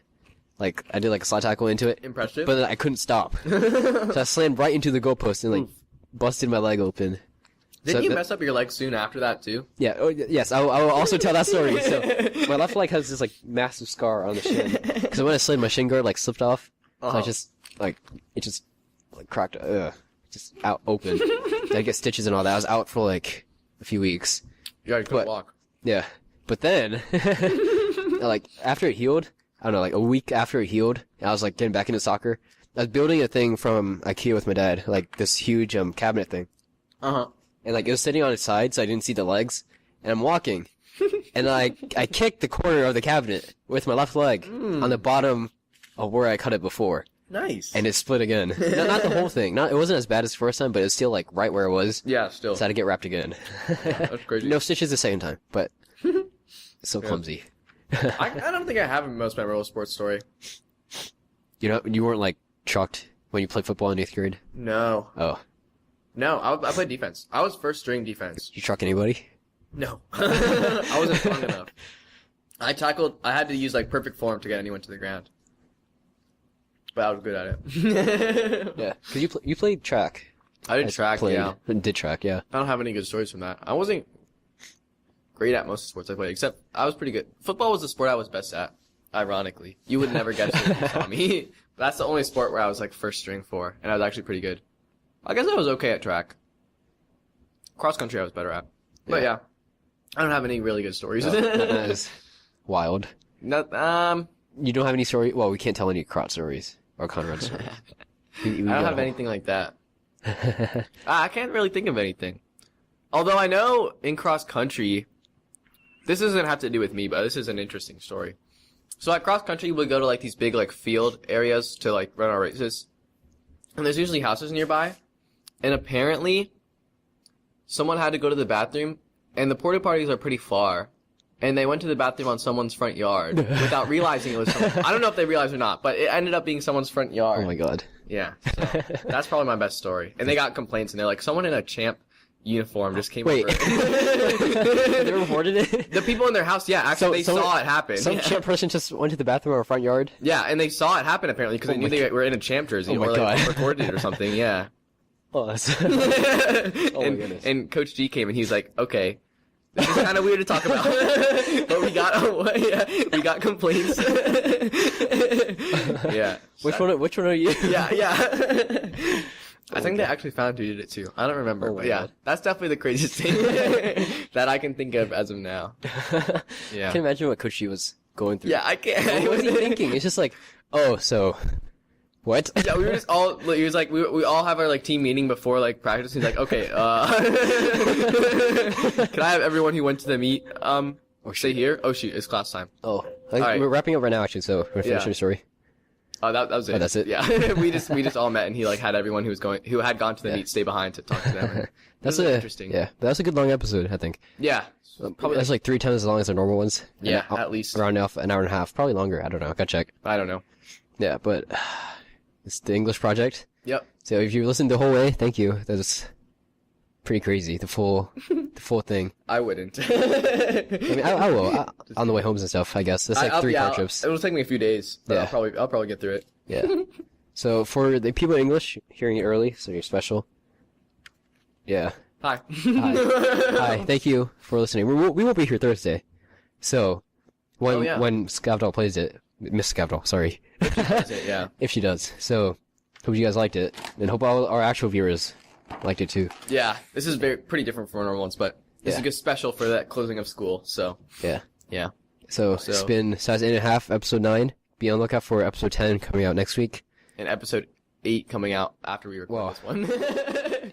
Like I did like a slide tackle into it.
Impressive.
But then I couldn't stop. So I slammed right into the goalpost and like busted my leg open.
Didn't you mess up your leg soon after that too?
Yeah. Oh, yes. I will also tell that story. So my left leg has this like massive scar on the shin because when I slid, my shin guard like slipped off. So I just like it just like cracked. Just out open. I get stitches and all that. I was out for like a few weeks.
Yeah, you couldn't walk.
Yeah. But then, like after it healed, I don't know, like a week after it healed, I was like getting back into soccer. I was building a thing from IKEA with my dad, like this huge cabinet thing. And like it was sitting on its side, so I didn't see the legs. And I'm walking, and I kicked the corner of the cabinet with my left leg on the bottom of where I cut it before.
Nice.
And it split again. Not the whole thing. It wasn't as bad as the first time, but it was still like right where it was.
Yeah, still.
So I had to get wrapped again.
That's crazy.
No stitches the second time, but it's so clumsy.
I don't think I have a most memorable sports story.
You weren't like shocked when you played football in 8th grade?
No.
Oh.
No, I played defense. I was first string defense.
Did you shock anybody?
No. I wasn't strong enough. I had to use like perfect form to get anyone to the ground. But I was good at it.
Yeah. Cause you played track.
I did track, yeah.
Did track, yeah.
I don't have any good stories from that. I wasn't great at most of the sports I played, except I was pretty good. Football was the sport I was best at, ironically. You would never guess it if you saw me. That's the only sport where I was like first string for, and I was actually pretty good. I guess I was okay at track. Cross country I was better at. But yeah, I don't have any really good stories.
No, that is wild.
Not,
You don't have any story? Well, we can't tell any crotch stories or Conrad stories.
I don't have anything like that. I can't really think of anything. Although I know in cross country, this doesn't have to do with me, but this is an interesting story. So at cross country, we go to like these big like field areas to like run our races. And there's usually houses nearby. And apparently, someone had to go to the bathroom, and the porta potties are pretty far. And they went to the bathroom on someone's front yard without realizing it was someone. I don't know if they realized or not, but it ended up being someone's front yard.
Oh my god.
Yeah. So that's probably my best story. And they got complaints, and they're like, someone in a champ uniform just came over.
They reported it?
The people in their house, yeah, actually, they saw it happen.
Some champ person just went to the bathroom or front yard?
Yeah, and they saw it happen apparently because they knew they were in a champ jersey or like recorded it or something, yeah.
Oh, that's... oh
my goodness. And Coach G came and he's like, okay, this is kind of weird to talk about, but we got complaints. Yeah.
Which one are you?
Yeah. I think they actually found who did it too. I don't remember, but yeah, that's definitely the craziest thing that I can think of as of now. Yeah.
I can imagine what Coach G was going through.
Yeah, I can't.
What was he thinking? It's just like, oh, so... What?
Yeah, we were just all, he was like, we all have our like team meeting before like practice. He's like, okay, can I have everyone who went to the meet, stay here? Oh shoot, it's class time.
Oh,
right.
We're wrapping up right now actually, so we're finishing the story.
Oh, that was it.
Oh, that's it?
Yeah. we just all met and he like had everyone who had gone to the meet stay behind to talk to them.
That's
interesting.
Yeah, but that's a good long episode, I think.
Yeah.
Probably that's like 3 times as long as the normal ones.
Yeah, at least.
Around an hour and a half. Probably longer. I don't know. Gotta check.
I don't know.
Yeah, but it's the English project.
Yep.
So if you listened the whole way, thank you. That's pretty crazy. The full thing.
I wouldn't.
I mean, I will. On the way home and stuff, I guess. That's like 3 car trips.
It'll take me a few days, but I'll probably get through it.
Yeah. So for the people in English, hearing it early, so you're special. Yeah.
Hi.
Hi. Thank you for listening. We won't be here Thursday. So when Scavdall plays it, Miss Scavdall, sorry.
If she does it, yeah.
If she does. So hope you guys liked it, and hope all our actual viewers liked it too.
Yeah. This is pretty different from our normal ones, but this is a good special for that closing of school. So
yeah.
Yeah.
So it's been Size 8.5, episode 9. Be on the lookout for episode 10 coming out next week.
And episode 8 coming out after we record this one.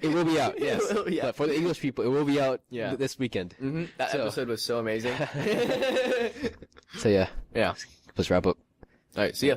It will be out, yes. But for the English people, it will be out this weekend.
Mm-hmm. That episode was so amazing.
So yeah.
Yeah.
Let's wrap up.
Alright, see ya.